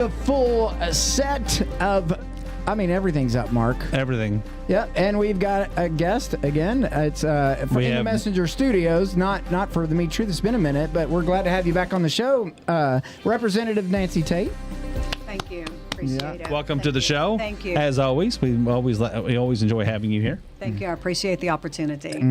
The full set of, everything's up, Mark. Everything. Yeah, and we've got a guest again. It's in the Messenger Studios, not for the Meat Truth. It's been a minute, but we're glad to have you back on the show. Representative Nancy Tate. Thank you. Appreciate it. Welcome to the show. Thank you. As always, we always enjoy having you here. Thank you. I appreciate the opportunity.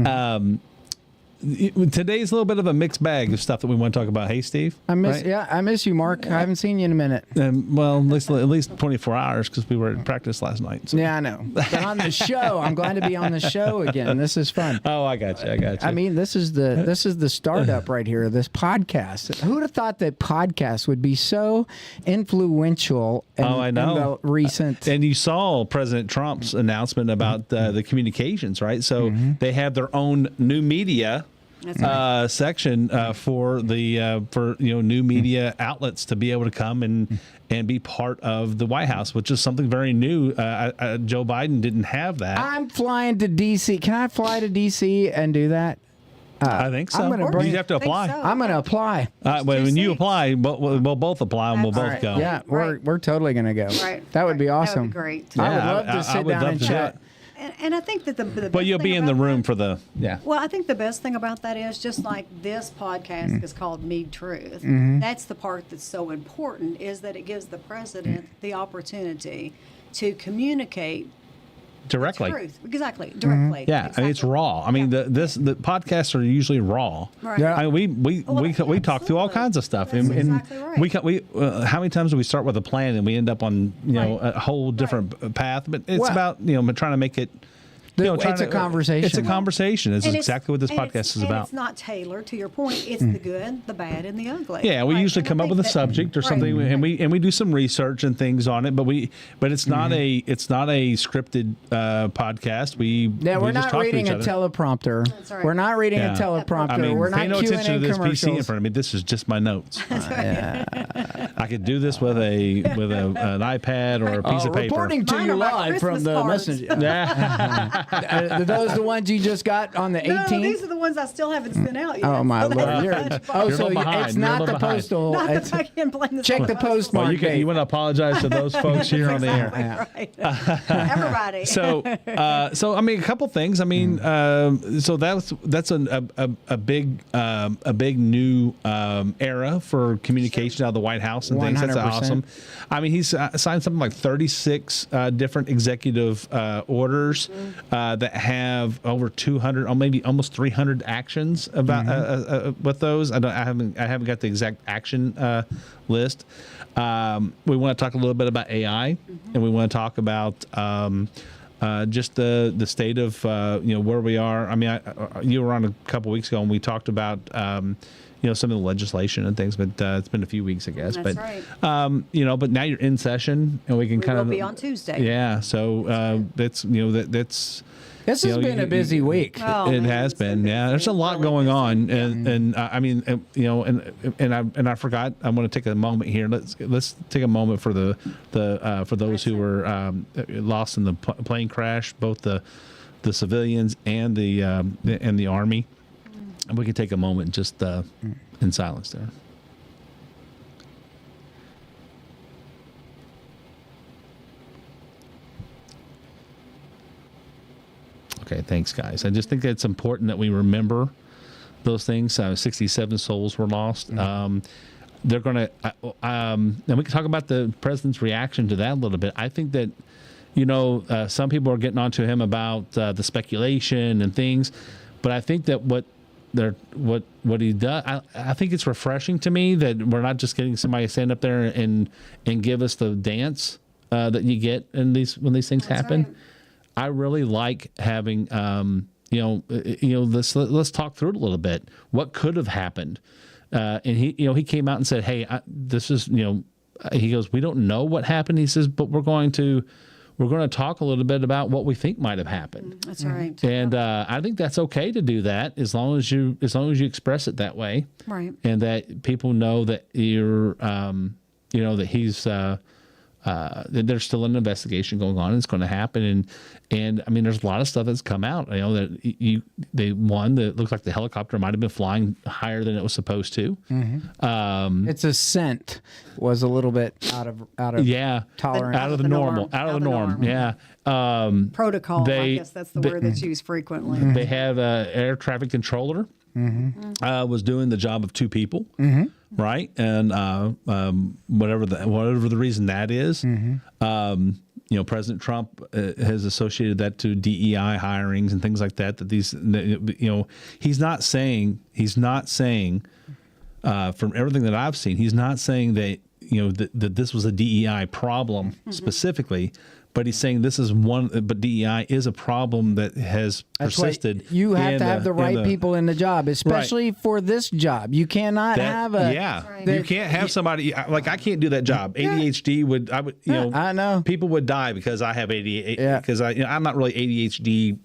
Today's a little bit of a mixed bag of stuff that we want to talk about. Hey, Steve. I miss you, Mark. I haven't seen you in a minute. Well, at least 24 hours because we were at practice last night. So. Yeah, I know. But on the show, I'm glad to be on the show again. This is fun. Oh, I got you. This is the startup right here. This podcast. Who would have thought that podcasts would be so influential? I know. In the recent. And you saw President Trump's announcement about the communications, right? So they have their own new media. Section for new media outlets to be able to come and be part of the White House, which is something very new. Joe Biden didn't have that. I'm flying to D.C. Can I fly to D.C. and do that? I think so. You have to apply. So. I'm going to apply. When you apply, we'll both apply and we'll both go. Yeah, we're totally going to go. Right. That would be awesome. That would be great. I would love to sit down and chat. And I think that the best but you'll be in the room for the Well, I think the best thing about that is just like this podcast is called Mead Truth. That's the part that's so important is that it gives the president the opportunity to communicate directly. Truth. Exactly. Directly. Yeah, Exactly. it's raw. I mean, the podcasts are usually raw. Right. Yeah. I mean, we talk through all kinds of stuff. That's exactly right. We how many times do we start with a plan and we end up on a whole different path? But it's about trying to make it. It's a conversation. It's a conversation. It's exactly what this podcast is about. It's not tailored to your point. It's the good, the bad, and the ugly. Yeah, we usually come up with a subject or something, and we do some research and things on it. But it's not a scripted podcast. We're not reading a teleprompter. That's right. We're not reading a teleprompter. I mean, we're not pay no attention to this commercials. PC in front of me. This is just my notes. I could do this with an iPad or a piece of paper. Reporting to you live from the messenger. Yeah. Are those the ones you just got on the 18th? No, these are the ones I still haven't sent out yet. Oh my Lord! You're behind. It's not the postal. Not the back end plane. Check the postmark. Well, you want to apologize to those folks here on the air. Right. Everybody. So a couple things. So that's a big new era for communication out of the White House and things. 100%. That's awesome. He's signed something like 36 different executive orders that have over 200 or maybe almost 300 actions about with those. I haven't got the exact action list. We want to talk a little bit about AI, and we want to talk about just the state of where we are. You were on a couple weeks ago, and we talked about some of the legislation and things, but it's been a few weeks, I guess. That's right. But now you're in session, and we can kind of be on Tuesday. Yeah, so that's This has been a busy week. It has been. Yeah, there's a lot going on, and I forgot. I'm going to take a moment here. Let's take a moment for for those who were lost in the plane crash, both the civilians and the Army. And we can take a moment just in silence there. Okay, thanks, guys. I just think it's important that we remember those things. 67 souls were lost. They're going to, and we can talk about the president's reaction to that a little bit. I think that, some people are getting onto him about the speculation and things, but I think that what he does, I think it's refreshing to me that we're not just getting somebody to stand up there and give us the dance that you get when these things happen. Right. I really like having, let's talk through it a little bit. What could have happened? And he came out and said, "Hey, this is, he goes, we don't know what happened." He says, "But we're going to talk a little bit about what we think might have happened." That's right. And I think that's okay to do that as long as you express it that way, Right. and that people know that you're, that he's there's still an investigation going on. It's going to happen, and I mean, there's a lot of stuff that's come out. You know that that looks like the helicopter might have been flying higher than it was supposed to. Its ascent was a little bit out of tolerance, out of the norm. Yeah. Protocol. I guess that's the word that's used frequently. They have an air traffic controller. Was doing the job of two people, right? And whatever the reason that is, you know, President Trump has associated that to DEI hirings and things like that. That these, you know, he's not saying from everything that I've seen, he's not saying that, you know, that this was a DEI problem specifically. But he's saying this is but DEI is a problem that has persisted. You have to have the right people in the job, especially for this job. You cannot have a... Yeah, you can't have somebody... Like, I can't do that job. ADHD you know... I know. People would die because I have ADHD. Because I'm not really ADHD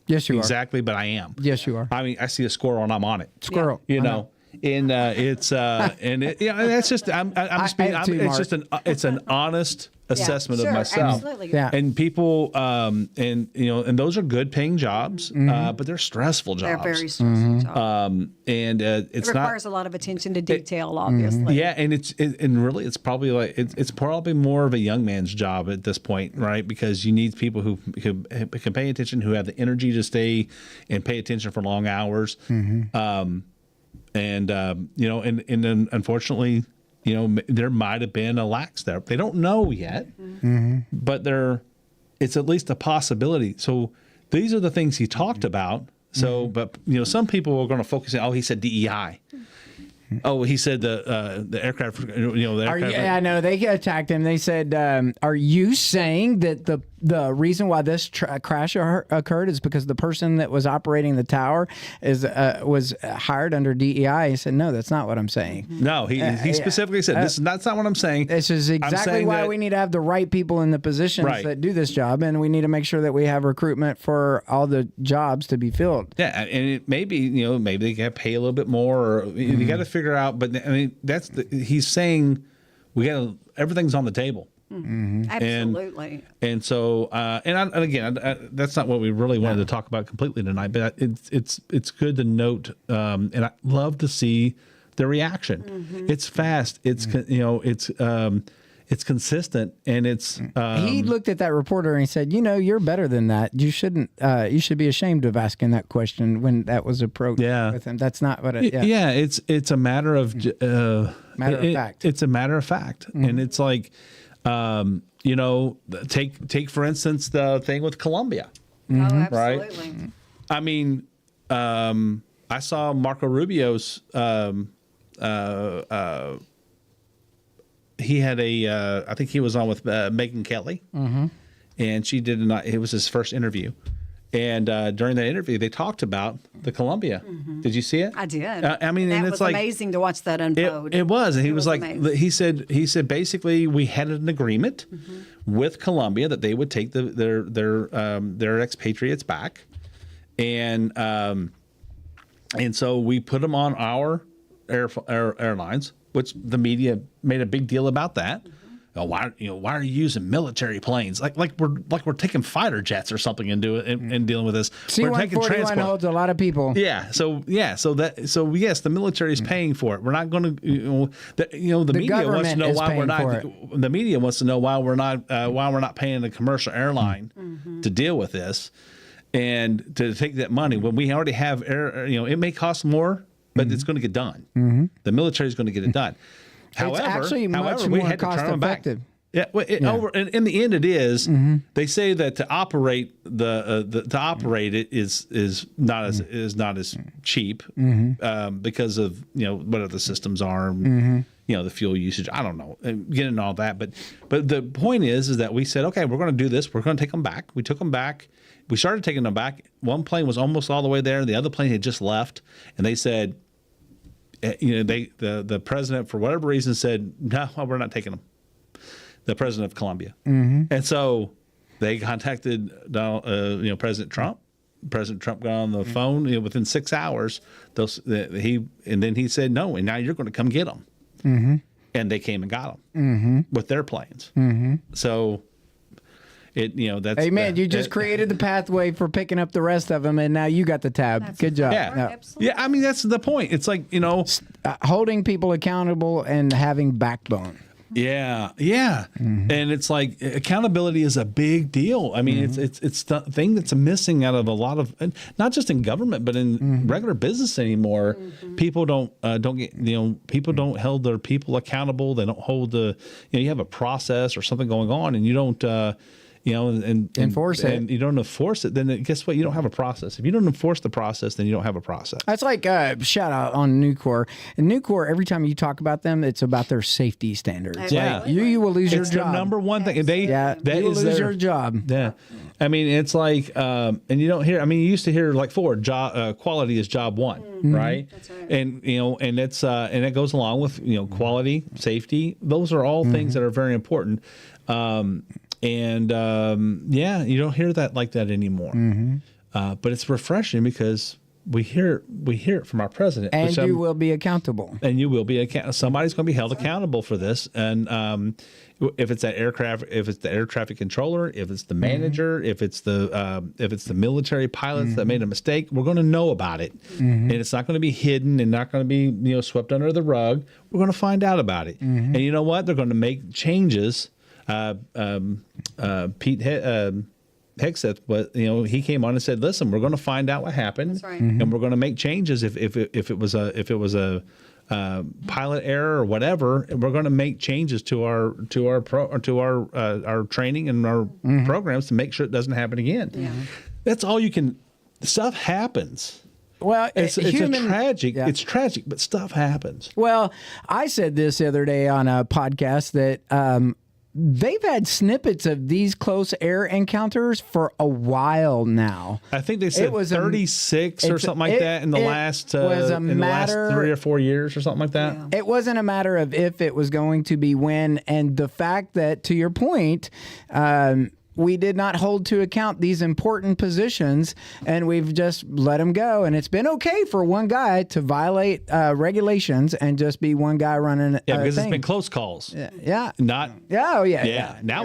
yes, you exactly, are. but I am. Yes, you are. I mean, I see a squirrel and I'm on it. Squirrel. You know? And it's... and that's just... it's just an honest... assessment of myself. Absolutely. Yeah. And people, and you know, and those are good paying jobs, but they're stressful jobs. They're very stressful jobs. And it requires a lot of attention to detail, obviously. Yeah, and and really, it's probably like it's probably more of a young man's job at this point, right? Because you need people who can pay attention, who have the energy to stay and pay attention for long hours. You know, and then unfortunately, you know, there might have been a lax there. They don't know yet, but it's at least a possibility. So these are the things he talked about. So, but you know, some people are going to focus on, oh, he said DEI. Oh, he said the aircraft. You know, the aircraft. I know they attacked him. They said, "Are you saying that the reason why this crash occurred is because the person that was operating the tower was hired under DEI?" He said, "No, that's not what I'm saying." No, he specifically said that's not what I'm saying. This is exactly why we need to have the right people in the positions that do this job, and we need to make sure that we have recruitment for all the jobs to be filled. Yeah, and it maybe they got to pay a little bit more, or you got to figure out. But I mean, he's saying everything's on the table. Absolutely. And so, and again, that's not what we really wanted to talk about completely tonight. But it's good to note, and I love to see the reaction. It's fast. It's it's consistent, and it's. He looked at that reporter and he said, "You know, you're better than that. You shouldn't. You should be ashamed of asking that question when that was approached with him. That's not what it." Yeah, it's a matter of matter of fact. It's a matter of fact, and it's like, you know, take for instance the thing with Colombia. Oh, absolutely. Right? I mean, I saw Marco Rubio's. He had I think he was on with Megyn Kelly, and she did not. It was his first interview, and during that interview, they talked about the Columbia. Did you see it? I did. I mean, that and was it's like amazing to watch that unfold. It was, and he was like, amazing. he said basically we had an agreement with Colombia that they would take their expatriates back, and so we put them on our airlines. Which the media made a big deal about that. Oh, why are you using military planes? Like we're taking fighter jets or something and dealing with this. We're taking C-141 holds a lot of people. Yeah. So yes, the military is paying for it. We're not going to the media wants to know why we're not. The media wants to know why we're not paying a commercial airline to deal with this and to take that money when we already have air. You know, it may cost more. But it's going to get done. The military is going to get it done. It's actually much more cost effective. Yeah, in the end, it is. They say that to operate it is not as cheap because of what other systems are. The fuel usage. I don't know. Get into all that, but the point is that we said, okay, we're going to do this. We're going to take them back. We took them back. We started taking them back. One plane was almost all the way there. The other plane had just left, and they said, the president for whatever reason said, no, we're not taking them. The president of Colombia, and so they contacted President Trump. President Trump got on the phone within 6 hours. He said no, and now you're going to come get them. and they came and got them with their planes. So that's Hey man, you just created the pathway for picking up the rest of them, and now you got the tab. That's Good job. exactly right. Yeah. Absolutely. Yeah, I mean that's the point. It's like Holding people accountable and having backbone. Yeah, and it's like accountability is a big deal. I mean, it's the thing that's missing out of a lot of, not just in government, but in regular business anymore. People don't get people don't hold their people accountable. They don't hold you have a process or something going on, and you don't. And enforce it. And you don't enforce it, then guess what? You don't have a process. If you don't enforce the process, then you don't have a process. That's like shout out on Nucor. In Nucor, every time you talk about them, it's about their safety standards. Yeah. You will lose your It's job. their number one thing. That you will is lose their, your job. Yeah. I mean, it's like, and you don't hear, I mean, you used to hear like Ford, quality is job one, right? That's right. And, and it's, and it goes along with, quality, safety. Those are all things that are very important. You don't hear that like that anymore. But it's refreshing because we hear it from our president. And you will be accountable. And you will be somebody's going to be held accountable for this. And if it's that aircraft, if it's the air traffic controller, if it's the manager, if it's the military pilots that made a mistake, we're going to know about it. And it's not going to be hidden and not going to be swept under the rug. We're going to find out about it. And you know what? They're going to make changes. Pete Hegseth, but he came on and said, "Listen, we're going to find out what happened, That's right. and we're going to make changes if it was a pilot error or whatever. And we're going to make changes to our training and our programs to make sure it doesn't happen again. Yeah. That's all you can. Stuff happens. Well, It's tragic. Yeah. It's tragic, but stuff happens. Well, I said this the other day on a podcast that they've had snippets of these close air encounters for a while now. I think they said It was 36 or something like that in the last 3 or 4 years or something like that. Yeah. It wasn't a matter of if, it was going to be when. And the fact that, to your point, we did not hold to account these important positions, and we've just let them go. And it's been okay for one guy to violate regulations and just be one guy running. Yeah, because it's been close calls. Yeah. Not. Yeah. Oh yeah. Now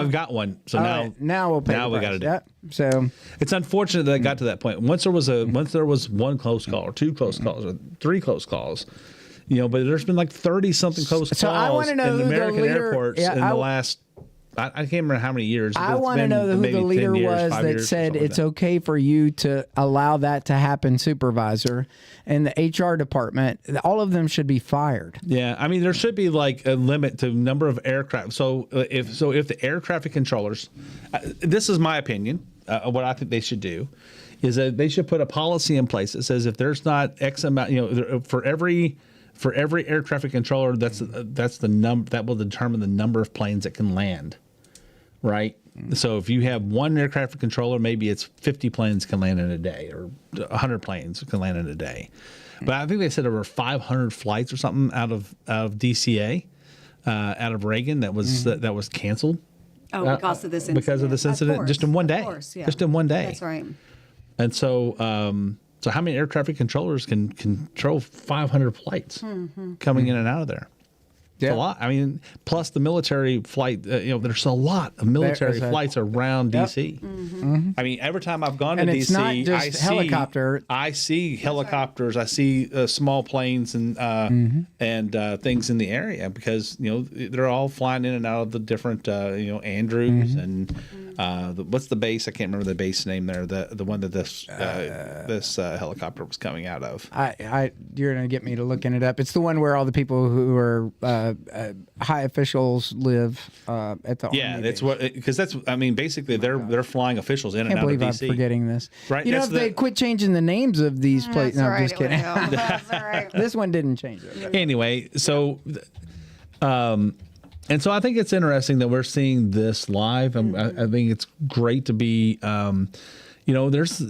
we've got one. So now we'll pay. Now we got to do. Yep. So it's unfortunate that it got to that point. Once there was one close call or two close calls or three close calls. But there's been like 30 something close calls I want to know in who American the leader, airports in the last. I can't remember how many years. I want to know who the leader was that said it's okay for you to allow that to happen, supervisor, and the HR department. All of them should be fired. Yeah, I mean there should be like a limit to number of aircraft. So if the air traffic controllers, this is my opinion. What I think they should do is that they should put a policy in place that says if there's not X amount, for every air traffic controller, that's the number that will determine the number of planes that can land. Right. So if you have one air traffic controller, maybe it's 50 planes can land in a day, or 100 planes can land in a day. But I think they said there were 500 flights or something out of DCA, out of Reagan that was canceled. Oh, because of this incident. Because of this incident, course. just in one day. Of course, yeah. Just in one day. That's right. And so, so how many air traffic controllers can control 500 flights coming in and out of there? It's a lot. I mean, plus the military flight. There's a lot of military flights around DC. I mean, every time I've gone to DC, it's not just helicopter. I see helicopters. I see small planes and things in the area because they're all flying in and out of the different Andrews and what's the base? I can't remember the base name there. The one that this helicopter was coming out of. You're gonna get me to looking it up. It's the one where all the people who are high officials live at the yeah, Army that's base. what because that's I mean basically they're flying officials in I and can't out of believe DC. I'm forgetting this. Right, if they quit changing the names of these places. No, I'm just kidding. That's all right. This one didn't change it. Anyway, so and so I think it's interesting that we're seeing this live. I think it's great to be there's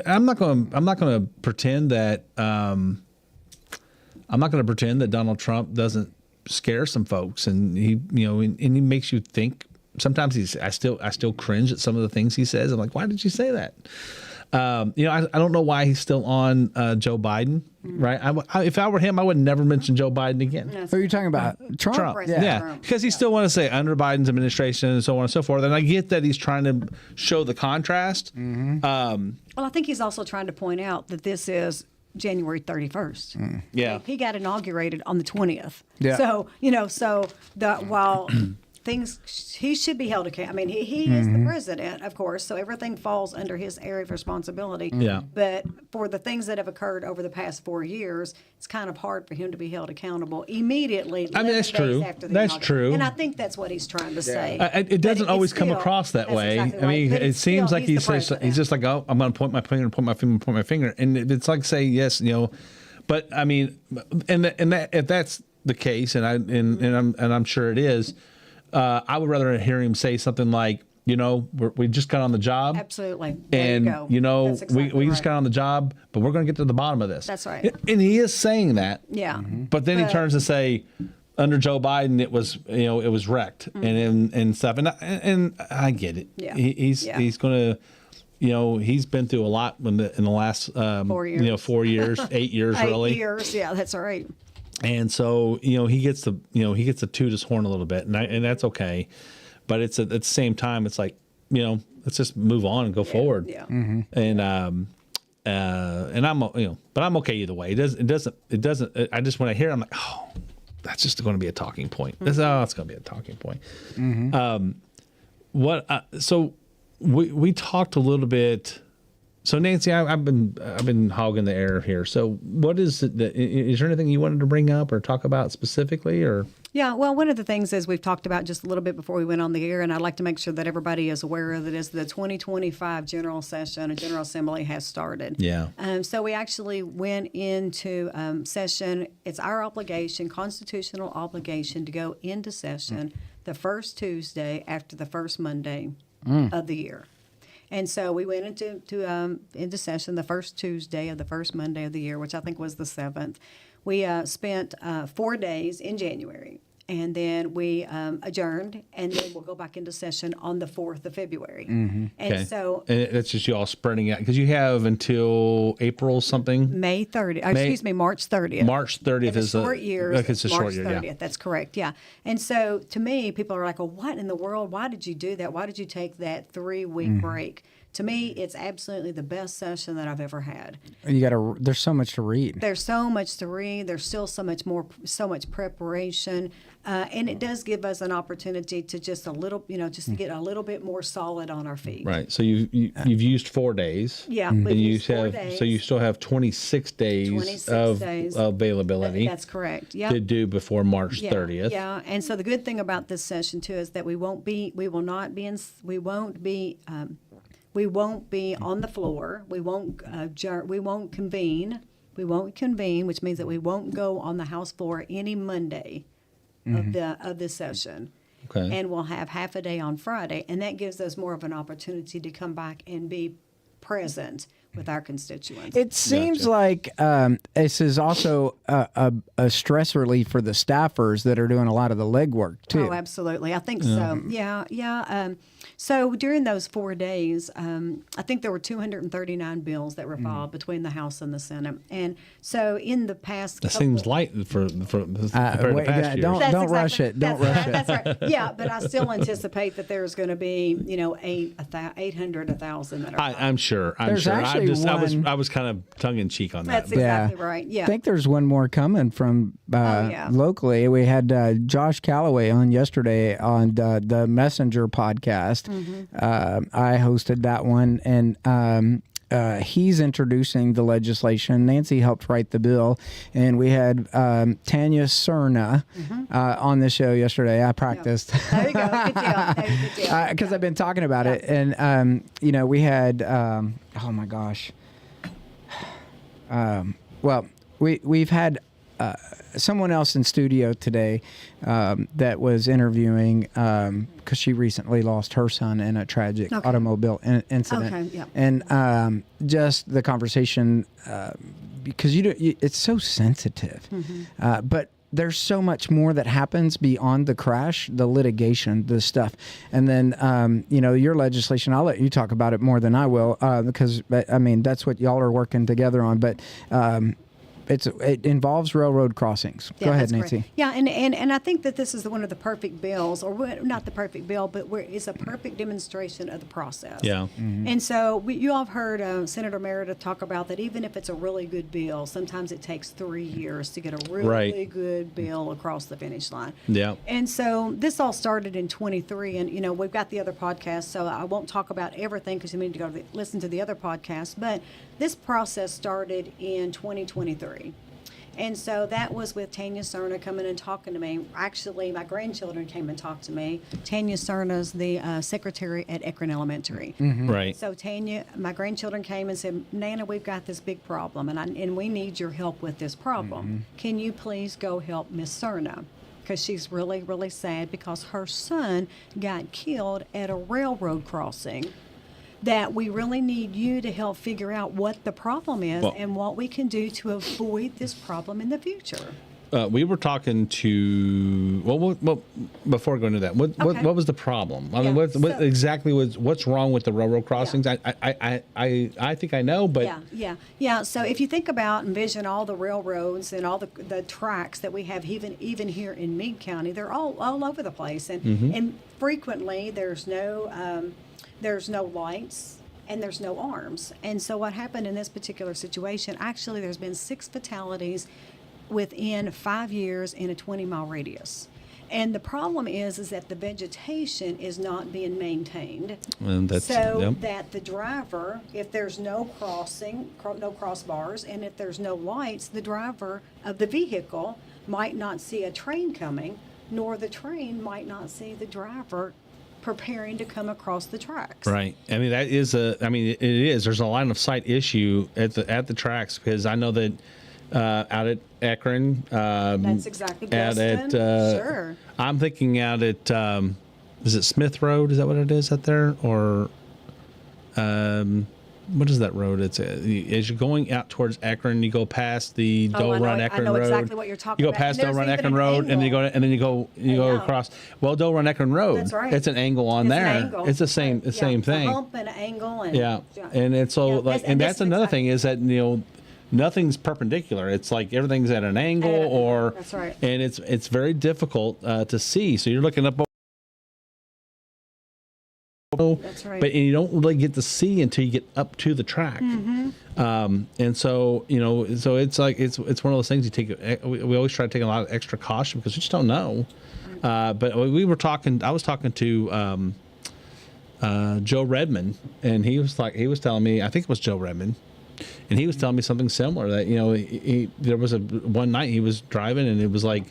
I'm not going to pretend that Donald Trump doesn't scare some folks, and he makes you think. Sometimes I still cringe at some of the things he says. I'm like, why did you say that? I don't know why he's still on Joe Biden, right? If I were him, I would never mention Joe Biden again. Who are you talking about? Trump? Yeah, because he still want to say under Biden's administration and so on and so forth. And I get that he's trying to show the contrast. Well, I think he's also trying to point out that this is January 31st. Yeah. He got inaugurated on the 20th. Yeah. So, while he should be held accountable. I mean, he is the president, of course, so everything falls under his area of responsibility. Yeah. But for the things that have occurred over the past 4 years, it's kind of hard for him to be held accountable immediately. I mean, that's 11 days true. after the That's inauguration. true. And I think that's what he's trying to say. It doesn't But always it's come still- across that that's way. exactly I mean, right. But it it's seems still- like he's the he's president. just like, oh, I'm going to point my finger, point my finger, and it's like say yes, But I mean, if that's the case, and I'm sure it is, I would rather hear him say something like, we just got on the job. Absolutely. There And, you go. That's exactly we just right. got on the job, but we're going to get to the bottom of this. That's right. And he is saying that. Yeah. But then he But- turns to say, under Joe Biden, it was wrecked and stuff. And I get it. Yeah. He's going to, he's been through a lot in the last 4 years. 4 years, 8 years 8 really. years. Yeah, that's all right. And so, he gets to toot his horn a little bit, and that's okay. But it's at the same time, it's like, let's just move on and go forward. Yeah. And I'm but I'm okay either way. It doesn't. I just when I hear it, I'm like, oh, that's just going to be a talking point. It's going to be a talking point. So we talked a little bit. So Nancy, I've been hogging the air here. So what is it? Is there anything you wanted to bring up or talk about specifically, or? Yeah, well, one of the things is we've talked about just a little bit before we went on the air, and I'd like to make sure that everybody is aware of it, is the 2025 General Session, a General Assembly has started. Yeah. So we actually went into session. It's our obligation, constitutional obligation, to go into session the first Tuesday after the first Monday of the year. And so we went into session the first Tuesday of the first Monday of the year, which I think was the 7th. We spent 4 days in January, and then we adjourned, and then we'll go back into session on the 4th of February. And Okay. so And that's just you all spreading out because you have until April something. March 30th. March 30th It's is a short year. It's a March short year. 30th. Yeah. That's correct. Yeah. And so to me, people are like, well, what in the world? Why did you do that? Why did you take that 3-week break? To me, it's absolutely the best session that I've ever had. There's so much to read. There's so much to read. There's still so much preparation. And it does give us an opportunity to just a little, just to get a little bit more solid on our feet. Right. So you've used 4 days. Yeah. And we've you used 4 have days. so you still have 26 days 26 of days. availability That's correct. Yeah. to do before March 30th. Yeah, and so the good thing about this session too is that we won't be on the floor. We won't convene, which means that we won't go on the House floor any Monday of this session. Okay. And we'll have half a day on Friday, and that gives us more of an opportunity to come back and be present with our constituents. It seems like this is also a stress relief for the staffers that are doing a lot of the legwork too. Oh, absolutely. I think so. Yeah. So during those 4 days, I think there were 239 bills that were filed between the House and the Senate. And so in the past, That seems light for compared to past years. Don't rush it. Don't rush it. That's right. Yeah, but I still anticipate that there's going to be, 800, 1,000 that are filed. I'm sure. There's actually I was kind of tongue in cheek on that. That's exactly right. Yeah. I think there's one more coming from yeah. locally. We had Josh Calloway on yesterday on the Messenger podcast. I hosted that one, and he's introducing the legislation. Nancy helped write the bill, and we had Tanya Cerna on the show yesterday. I practiced. There you go. Good deal. Good deal. Because I've been talking about it, and we had oh my gosh. Well, we've had someone else in studio today that was interviewing because she recently lost her son in a tragic automobile incident. Okay, yeah. And just the conversation because it's so sensitive, but there's so much more that happens beyond the crash, the litigation, the stuff. And then, your legislation, I'll let you talk about it more than I will, because, I mean, that's what y'all are working together on. But it involves railroad crossings. Go ahead, Nancy. Correct. Yeah, and I think that this is one of the perfect bills, or not the perfect bill, but it's a perfect demonstration of the process. Yeah. And so you all have heard Senator Meredith talk about that even if it's a really good bill, sometimes it takes 3 years to get a really good bill across the finish line. Yeah. And so this all started in 23, and we've got the other podcast, so I won't talk about everything because you need to go listen to the other podcast. But this process started in 2023. And so that was with Tanya Cerna coming and talking to me. Actually, my grandchildren came and talked to me. Tanya Cerna's the secretary at Ekron Elementary. Right. So Tanya, my grandchildren came and said, Nana, we've got this big problem, and we need your help with this problem. Can you please go help Miss Cerna? Because she's really, really sad because her son got killed at a railroad crossing. That we really need you to help figure out what the problem is and what we can do to avoid this problem in the future. We were talking to well before going to that. What was the problem? I mean, what exactly what's wrong with the railroad crossings? Yeah. I think I know, but yeah. So if you think about envision all the railroads and all the tracks that we have, even here in Meade County, they're all over the place, and frequently there's no lights and there's no arms. And so what happened in this particular situation, actually there's been 6 fatalities within 5 years in a 20-mile radius. And the problem is that the vegetation is not being maintained. And that's, that the driver, if there's no crossbars, and if there's no lights, the driver of the vehicle might not see a train coming, nor the train might not see the driver preparing to come across the tracks. Right. I mean, it is. There's a line of sight issue at the tracks because I know that out at Ekron. That's exactly Destin. Sure. I'm thinking out at is it Smith Road? Is that what it is out there? Or what is that road? It's as you're going out towards Ekron, you go past the Doe Run Ekron Road. I know exactly what you're talking about. You go past Doe Run Ekron Road, and then you go across. Well, Doe Run Ekron Road. That's right. It's an angle on there. An angle. It's the same thing. A hump and an angle, and and it's so and that's another thing is that nothing's perpendicular. It's like everything's at an angle, that's right. And it's very difficult to see. So you're looking up. That's right. But you don't really get to see until you get up to the track. And so so it's like it's one of those things you take. We always try to take a lot of extra caution because we just don't know. But we were talking. I was talking to Joe Redmond, and he was telling me. I think it was Joe Redmond. And he was telling me something similar that there was one night he was driving and it was like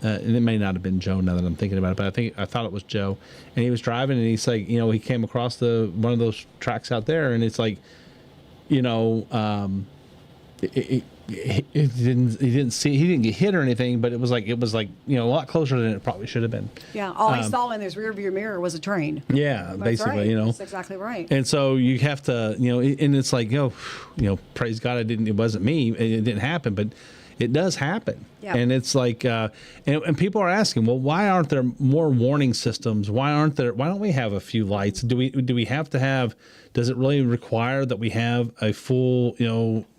and it may not have been Joe now that I'm thinking about it, but I thought it was Joe, and he was driving and he's like he came across one of those tracks out there and it's like he didn't get hit or anything, but it was like a lot closer than it probably should have been. Yeah, all he saw in his rearview mirror was a train. Yeah, That's basically, right. That's exactly right. And so you have to, and it's like, praise God, it wasn't me, it didn't happen, but it does happen. Yeah. And it's like, and people are asking, well, why aren't there more warning systems? Why don't we have a few lights? Do we have to have? Does it really require that we have a full,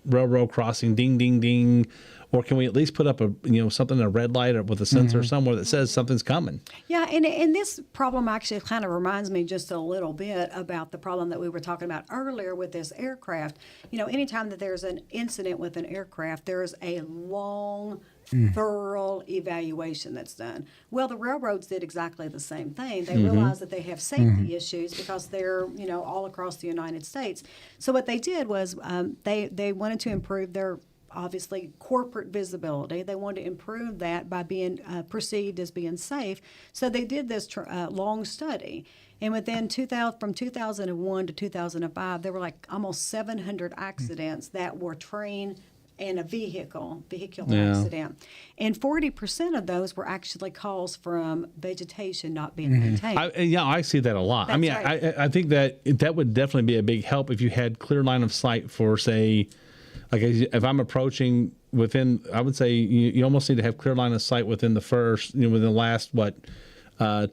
railroad crossing, ding, ding, ding, or can we at least put up a red light or with a sensor somewhere that says something's coming? Yeah, and this problem actually kind of reminds me just a little bit about the problem that we were talking about earlier with this aircraft. Anytime that there's an incident with an aircraft, there's a long, thorough evaluation that's done. Well, the railroads did exactly the same thing. They realized that they have safety issues because they're, all across the United States. So what they did was they wanted to improve their obviously corporate visibility. They wanted to improve that by being perceived as being safe. So they did this long study. And from 2001 to 2005, there were like almost 700 accidents that were train and a vehicular accident. And 40% of those were actually calls from vegetation not being maintained. I see that a lot. That's right. I think that would definitely be a big help if you had clear line of sight for, say, like if I'm approaching within, I would say you almost need to have clear line of sight within the first, within the last,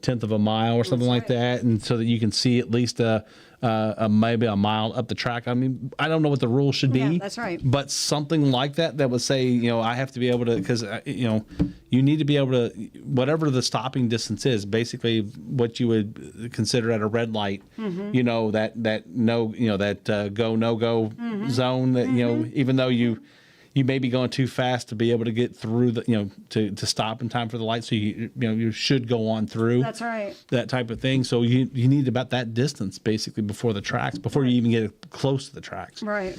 tenth of a mile or something like that, and so that you can see at least maybe a mile up the track. I mean, I don't know what the rule should be. Yeah, that's right. But something like that would say, I have to be able to, because you need to be able to, whatever the stopping distance is, basically what you would consider at a red light. That no, that go no go zone. That even though you may be going too fast to be able to get through the, to stop in time for the light. So you should go on through. That's right. That type of thing. So you need about that distance basically before the tracks, before you even get close to the tracks. Right.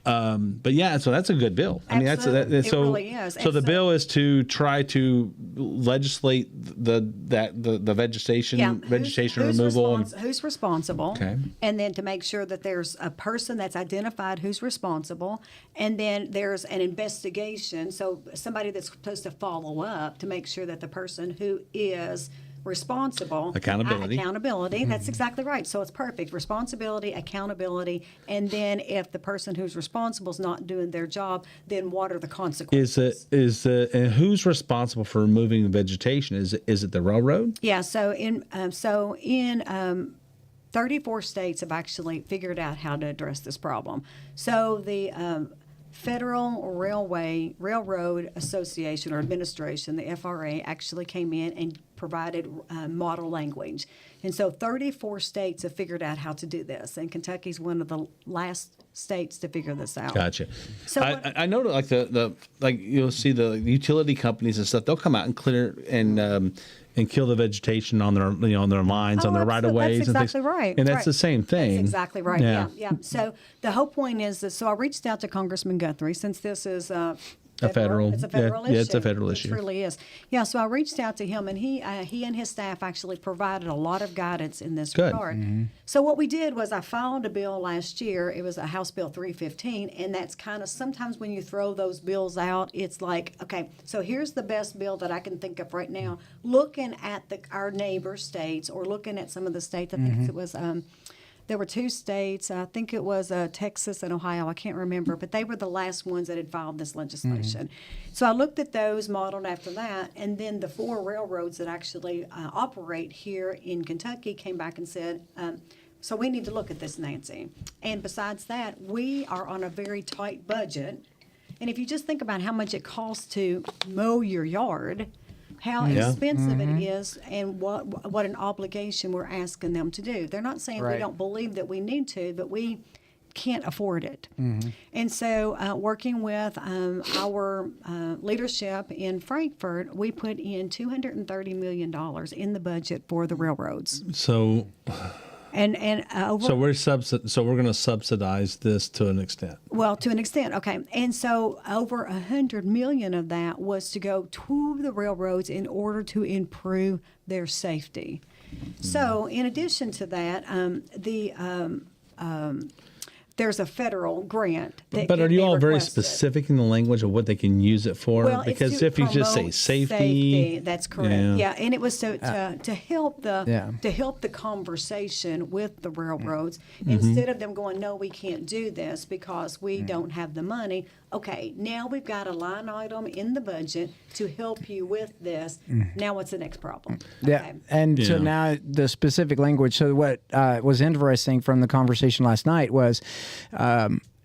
But yeah, so that's a good bill. I mean, Absolutely. it really is. So the bill is to try to legislate the vegetation removal. Who's responsible? Okay. And then to make sure that there's a person that's identified who's responsible, and then there's an investigation. So somebody that's supposed to follow up to make sure that the person who is responsible. Accountability. That's exactly right. So it's perfect. Responsibility, accountability, and then if the person who's responsible is not doing their job, then what are the consequences? And who's responsible for removing the vegetation? Is it the railroad? Yeah. So in 34 states have actually figured out how to address this problem. So the Federal Railroad Association or Administration, the FRA, actually came in and provided model language. And so 34 states have figured out how to do this, and Kentucky's one of the last states to figure this out. Gotcha. So I know like the you'll see the utility companies and stuff. They'll come out and clear and kill the vegetation on their on their lines, on their right of ways. That's exactly right. And that's the same thing. That's exactly right. Yeah. So the whole point is that. So I reached out to Congressman Guthrie, since this is federal. It's a federal issue. Yeah, it's a federal issue. It really is. Yeah. So I reached out to him, and he and his staff actually provided a lot of guidance in this regard. Mm-hmm. So what we did was I filed a bill last year. It was a House Bill 315, and that's kind of sometimes when you throw those bills out, it's like, okay, so here's the best bill that I can think of right now. Looking at our neighbor states, or looking at some of the states, I think it was. There were two states, I think it was Texas and Ohio, I can't remember, but they were the last ones that had filed this legislation. So I looked at those, modeled after that, and then the 4 railroads that actually operate here in Kentucky came back and said, so we need to look at this, Nancy. And besides that, we are on a very tight budget. And if you just think about how much it costs to mow your yard, how expensive it is, and what an obligation we're asking them to do. They're not saying we don't believe that we need to, but we can't afford it. And so working with our leadership in Frankfurt, we put in $230 million in the budget for the railroads. So... So we're going to subsidize this to an extent. Well, to an extent, okay. And so over $100 million of that was to go to the railroads in order to improve their safety. So in addition to that, there's a federal grant. But are you all very specific in the language of what they can use it for? Well, because if you just say safety, that's correct. Yeah, and it was to help the conversation with the railroads instead of them going, no, we can't do this because we don't have the money. Okay, now we've got a line item in the budget to help you with this. Now what's the next problem? Yeah, okay. and so now the specific language. So what was interesting from the conversation last night was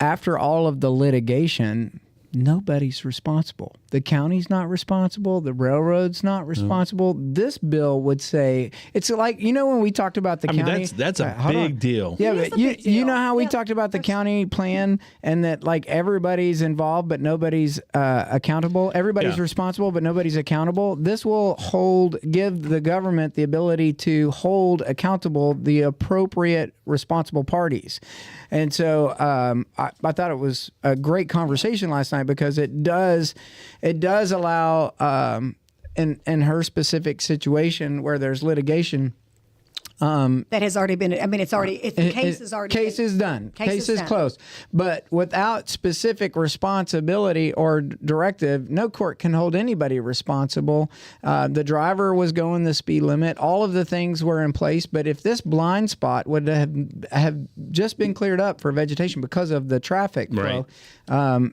after all of the litigation, nobody's responsible. The county's not responsible. The railroad's not responsible. This bill would say, it's like, when we talked about the county. That's a big deal. Yeah, but you know how we talked about the county plan and that like everybody's involved, but nobody's accountable. Everybody's responsible, but nobody's accountable. This will give the government the ability to hold accountable the appropriate responsible parties. And so I thought it was a great conversation last night because it does allow in her specific situation where there's litigation, that has already been. I mean, the case is already. Case is done. Case is done. closed. But without specific responsibility or directive, no court can hold anybody responsible. The driver was going the speed limit. All of the things were in place. But if this blind spot would have just been cleared up for vegetation because of the traffic flow,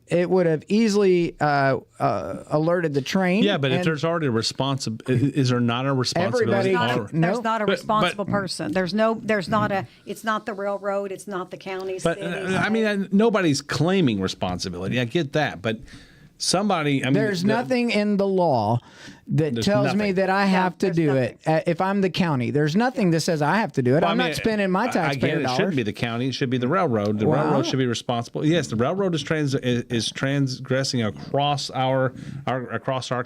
it would have easily alerted the train. Yeah, but if there's already a is there not a responsibility? There's not a responsible person. There's not a. It's not the railroad. It's not the county. But I mean, nobody's claiming responsibility. I get that, but somebody. I mean, there's nothing in the law that tells me that I have to do it. If I'm the county, there's nothing that says I have to do it. I'm not spending my taxpayer dollars. It shouldn't be the county. It should be the rarawroad. The railroad should be responsible. Yes, the railroad is transgressing across our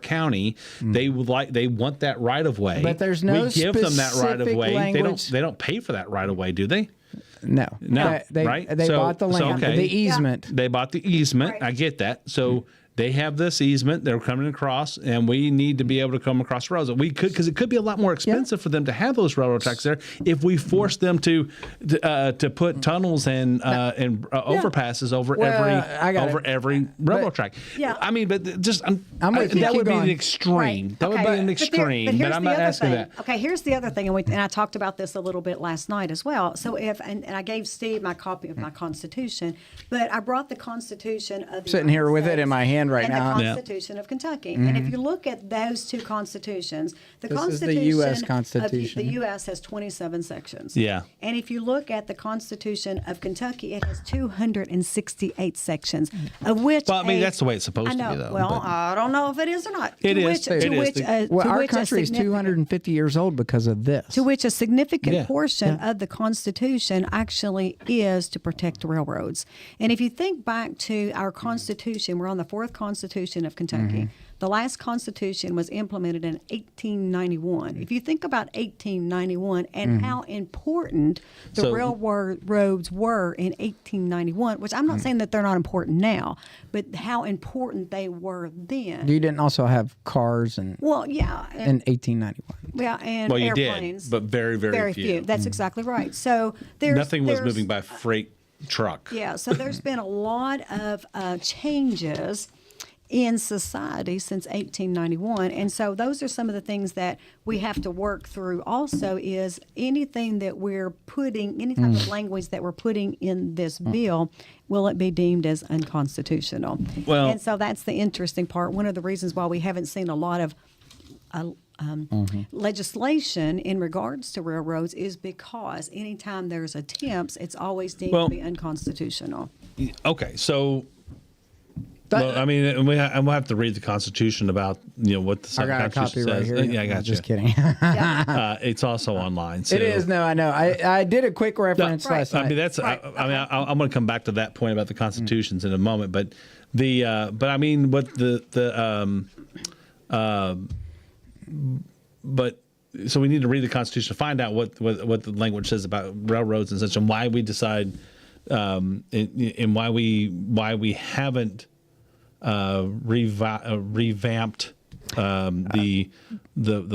county. They want that right of way. But there's no we give them that right of way. Language. They don't pay for that right of way, do they? No. They right? They bought the land, the easement. They bought the easement. Right. I get that. So. They have this easement. They're coming across, and we need to be able to come across roads. We could, because it could be a lot more expensive for them to have those railroad tracks there if we force them to put tunnels and overpasses over every railroad track. Yeah. I mean, but just I'm with you. that would be an Right. extreme. That would be an extreme. But I'm not asking that. Okay, here's the other thing, and I talked about this a little bit last night as well. So and I gave Steve my copy of my Constitution, but I brought the Constitution of the Sitting here with it in my hand right now. and the Constitution of Kentucky. And if you look at those two constitutions, This is the U.S. Constitution. the U.S. has 27 sections. Yeah. And if you look at the Constitution of Kentucky, it has 268 sections, of which Well, I mean, that's the way it's supposed I know. to be, though. Well, but- I don't know if it is or not. It To is. which- It to is. which, Well, to our which a country is significant- 250 years old because of this. to which a significant Yeah. portion of the Constitution actually is to protect railroads. And if you think back to our Constitution, we're on the fourth Constitution of Kentucky. The last Constitution was implemented in 1891. If you think about 1891 and how important the So- railroads were in 1891, which I'm not saying that they're not important now, but how important they were then. You didn't also have cars in Well, yeah. And, 1891. yeah, and Well, you airplanes. did, but very few. That's exactly right. So Nothing was moving by freight truck. Yeah, so there's been a lot of changes in society since 1891, and so those are some of the things that we have to work through. Also, is anything that we're putting, any type of language that we're putting in this bill, will it be deemed as unconstitutional? Well- and so that's the interesting part. One of the reasons why we haven't seen a lot of legislation in regards to railroads is because anytime there's attempts, it's always deemed to be unconstitutional. Okay, so. Well, I mean, and we'll have to read the Constitution about what the I got a Constitution copy right says. here. Yeah, I got Just you. kidding. It's also online. So. It is. No, I know. I did a quick reference last night. I mean, that's. Right. I'm going to come back to that point about the constitutions in a moment, but but I mean, what but so we need to read the Constitution to find out what the language says about railroads and such, and why we decide, and why we haven't revamped the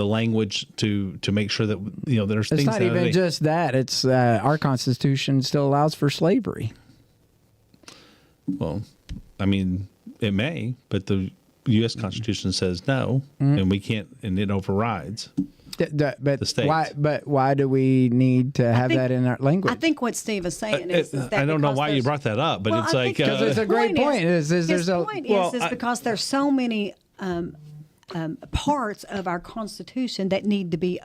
language to make sure that there's It's things. not even just that. It's our Constitution still allows for slavery. Well, I mean, it may, but the U.S. Constitution says no, and we can't, and it overrides. But The states. why do we need to have think- that in our language? I think what Steve is saying is that I don't know because why you there's- brought that up, but Well, it's I like think Because it's a great point. Is his there's a point Well, is because there's so many parts of our Constitution that need to be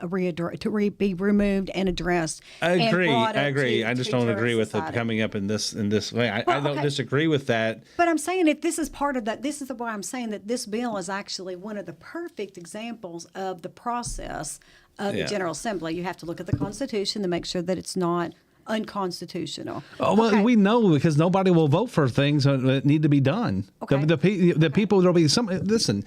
be removed and addressed. I and agree. brought I up agree. to- I just to don't current agree with it society. coming up in this way. I Well, don't okay. disagree with that. But I'm saying if this is part of that, this is why I'm saying that this bill is actually one of the perfect examples of the process of Yeah. the General Assembly. You have to look at the Constitution to make sure that it's not unconstitutional. Oh, well, Okay. we know because nobody will vote for things that need to be done. Okay. The people there'll be some. Listen,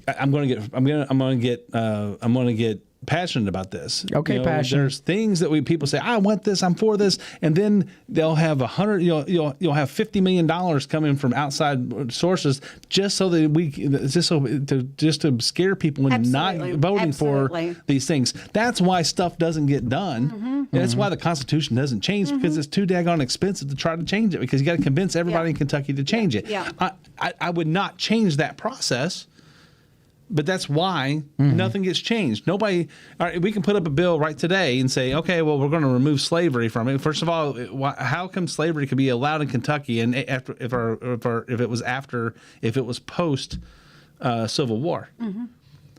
I'm going to get passionate about this. Okay, passionate. There's things that people say, I want this, I'm for this, and then they'll have you'll have $50 million coming from outside sources just so that just to scare people into not voting for these things. That's why stuff doesn't get done. And that's why the Constitution doesn't change, because it's too daggone expensive to try to change it, because you got to convince everybody in Kentucky to change it. Yeah. I would not change that process. But that's why nothing gets changed. Nobody. All right, we can put up a bill right today and say, okay, well, we're going to remove slavery from it. First of all, how come slavery could be allowed in Kentucky and if it was post Civil War?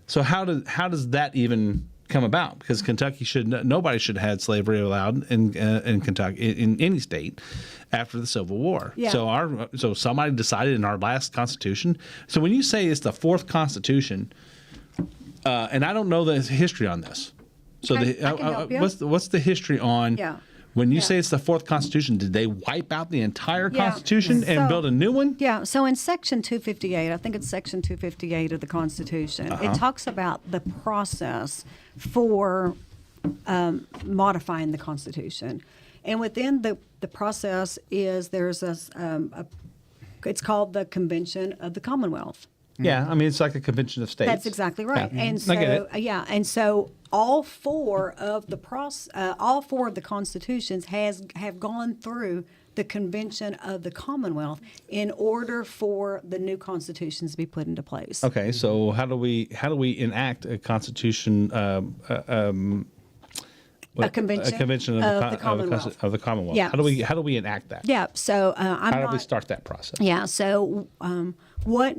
So how does that even come about? Because nobody should have had slavery allowed in Kentucky, in any state, after the Civil War. Yeah. So somebody decided in our last Constitution. So when you say it's the fourth Constitution, and I don't know the history on this. So I can help you. what's the history on? Yeah. When you say it's the fourth Constitution, did they wipe out the entire Constitution and build a new one? Yeah. So in Section 258, I think it's Section 258 of the Constitution, it talks about the process for modifying the Constitution. And within the process there's it's called the Convention of the Commonwealth. Yeah, I mean, it's like a convention of states. That's exactly right. Yeah. And I so, get it. and so all four of the constitutions have gone through the Convention of the Commonwealth in order for the new constitutions to be put into place. Okay, so how do we enact a constitution? A convention of the Commonwealth. Of the Commonwealth. Yeah. How do we enact that? Yeah. So How do we start that process? Yeah. So what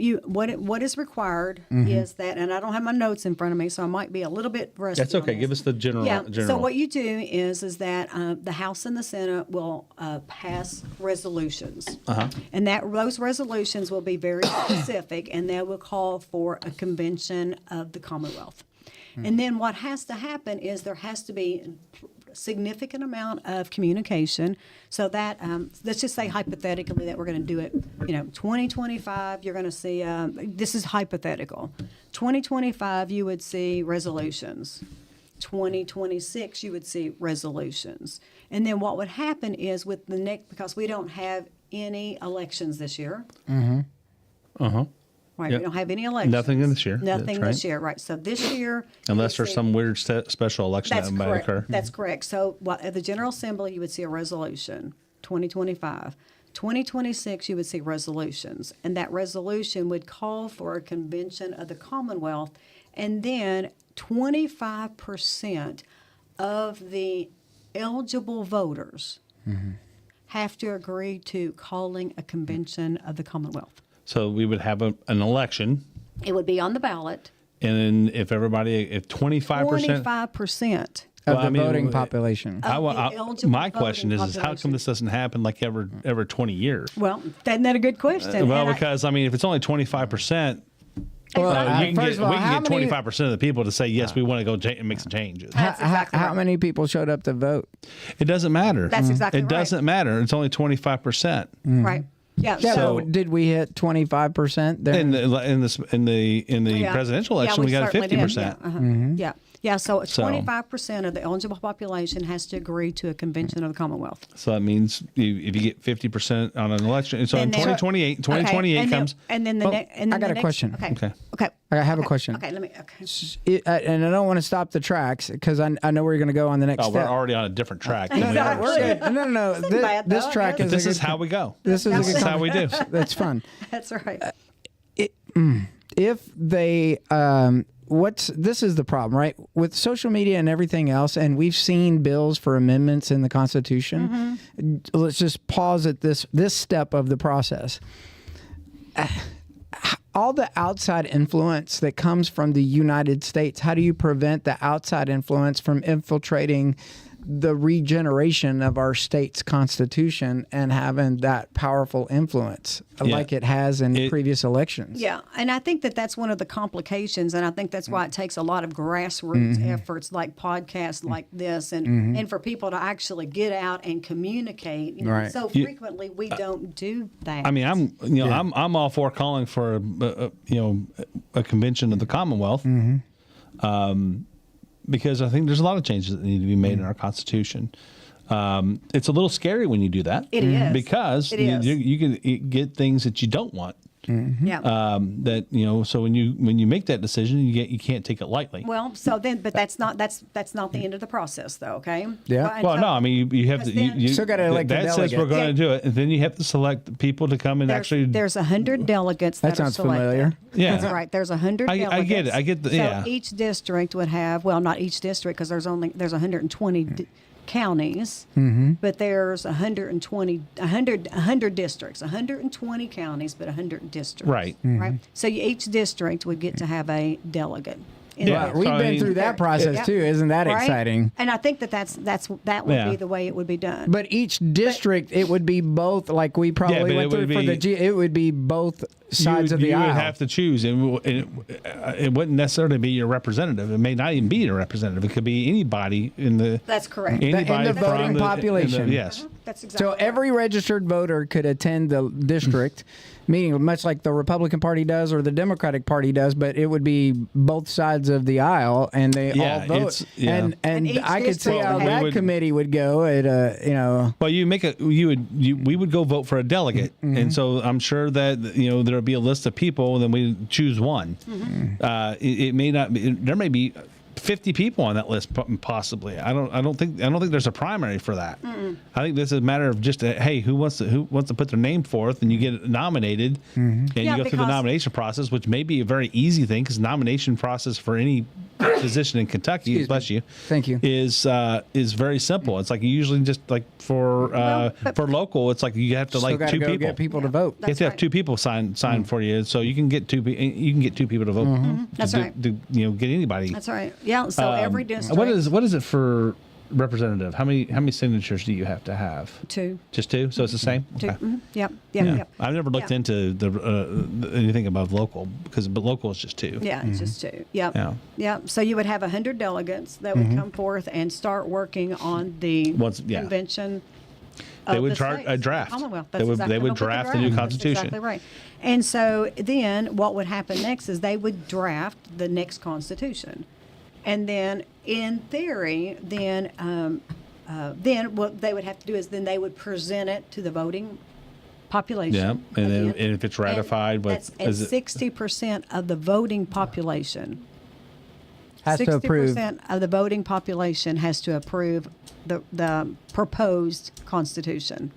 is required is that, and I don't have my notes in front of me, so I might be a little bit rusty. That's okay. on this. Give us the general. Yeah. General. So what you do is that the House and the Senate will pass resolutions, and those resolutions will be very specific, and they will call for a convention of the Commonwealth. And then what has to happen is there has to be a significant amount of communication, so that let's just say hypothetically that we're going to do it. 2025, you're going to see. This is hypothetical. 2025, you would see resolutions. 2026, you would see resolutions. And then what would happen is with the next, because we don't have any elections this year. Right, Yep. we don't have any elections. Nothing in this year. Nothing That's this right. year, right? So this year, Unless you would there's see- some weird special election that's that might correct. occur. That's correct. So at the General Assembly, you would see a resolution. 2025, 2026, you would see resolutions, and that resolution would call for a convention of the Commonwealth, and then 25% of the eligible voters have to agree to calling a convention of the Commonwealth. So we would have an election, It would be on the ballot. and then if 25%. 25%. Of the voting population. My question is how come this doesn't happen like every 20 years? Well, isn't that a good question? Well, And because if it's only 25%, Well, we can first of all, how get many- 25% of the people to say yes, we want to go and make some changes. That's exactly How right. many people showed up to vote? It doesn't matter. That's exactly It right. doesn't matter. It's only 25%. Right. Yeah. Yeah, so, but did we hit 25% there? In the yeah. presidential Yeah, election, we got a certainly did. 50%. Yeah. Yeah. Yeah. So 25% of the eligible population has to agree to a convention of the Commonwealth. So that means if you get 50% on an election, so in Then there- 2028 and comes. And then the next. I got a question. Okay. Okay. I have a question. Okay. Let me. Okay. And I don't want to stop the tracks because I know where you're going to go on the next Oh, we're step. already on a different track. No, Exactly. we're good. No. Isn't bad, This though, I track guess. is. This a is good- how we go. This is a This good is how we do. That's fun. That's right. If they this is the problem, right? With social media and everything else, and we've seen bills for amendments in the Constitution. Let's just pause at this step of the process. All the outside influence that comes from the United States, how do you prevent the outside influence from infiltrating the regeneration of our state's constitution and having that powerful influence like it has in previous elections? Yeah, and I think that's one of the complications, and I think that's why it takes a lot of grassroots efforts like podcasts like this, and for people to actually get out and communicate. Right. So frequently we don't do that. I mean, I'm all for calling for a convention of the Commonwealth. because I think there's a lot of changes that need to be made in our Constitution. It's a little scary when you do that. It is. Because It is. you can get things that you don't want. Yeah. That so when you make that decision, you can't take it lightly. Well, so then, but that's not the end of the process, though. Okay. Yeah. Well, no, I mean you have to. Because then- You Still gotta elect a that says we're delegate. going to do it, and then you have to select people to come and actually. There's 100 delegates that sounds are selected. familiar. Yeah. That's right. There's 100 I delegates. get it. I get the- so yeah. each district would have, well, not each district because there's 120 counties, but there's 100 districts, 120 counties, but 100 districts. Right. Right. So each district would get to have a delegate. in Yeah. there. We've So, I been mean- through that process Yep. too. Isn't that Right? exciting? And I think that would Yeah. be the way it would be done. But each district, it would be both. Like we probably but went it through would for the be- G. It would be both sides of the you aisle. would have to choose, and it wouldn't necessarily be your representative. It may not even be your representative. It could be anybody in the That's correct. anybody the from voting population. yes. That's exactly So every registered voter could attend the district meeting, much like the Republican Party does or the Democratic Party does, but it would be both sides of the aisle, and they Yeah, all vote. it's- yeah. And And each I could see district how would that have- committee would go. Well, we would go vote for a delegate, and so I'm sure that there'll be a list of people, and then we choose one. It may not. There may be 50 people on that list, possibly. I don't think there's a primary for that. I think this is a matter of just hey, who wants to put their name forth, and you get nominated, and you go through the because- nomination process, which may be a very easy thing because nomination process for any position in Kentucky, Excuse me. bless you, Thank you. is very simple. It's like usually just like for local, it's like you have to Still like got to two go people. get people to vote. You have to have right. two people sign for you, so you can get two people to vote. That's to, right. to get anybody. That's right. Yeah. So every district. What is it for representative? How many signatures do you have to have? Two. Just two. So it's the same. Two. Okay. Mhm. Yep. Yep. Yeah. Yep. I've never looked Yeah. into anything above local but local is just two. Yeah, it's just two. Yep. Yeah. Yep. So you would have 100 delegates that would come forth and start working on the Yeah. convention. They of would the chart states, a the draft. Commonwealth. They That's would- exactly they would what the draft the new That's Constitution. exactly right. And so then what would happen next is they would draft the next Constitution. And then in theory, then what they would have to do is then they would present it to the voting population. Yeah, and then again. and if it's ratified, That's what is it? 60% of the voting population. Has to approve. 60% of the voting population has to approve the proposed Constitution.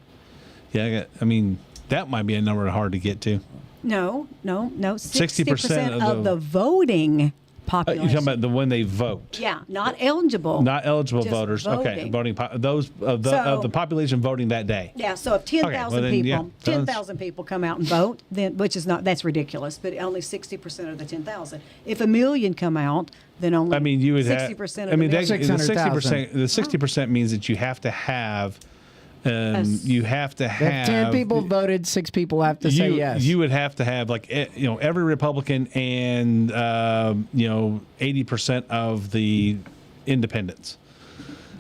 Yeah, I mean that might be a number hard to get to. No. 60% 60% of of the- the voting You're population. talking about the when they vote. Yeah, not eligible. Not eligible Just voters. Okay, voting. those of So- the population voting that day. Yeah, so if 10,000 then, people, yeah, 10,000 people come out and vote, then that's ridiculous. But only 60% of the 10,000. If 1,000,000 come out, then only. I mean, you would 60% have. of I mean, the that, million. the 600,000. 60%. The 60% means that you have to have. You have to If have 10 people voted, 6 people have to say yes. You would have to have like every Republican and 80% of the independents,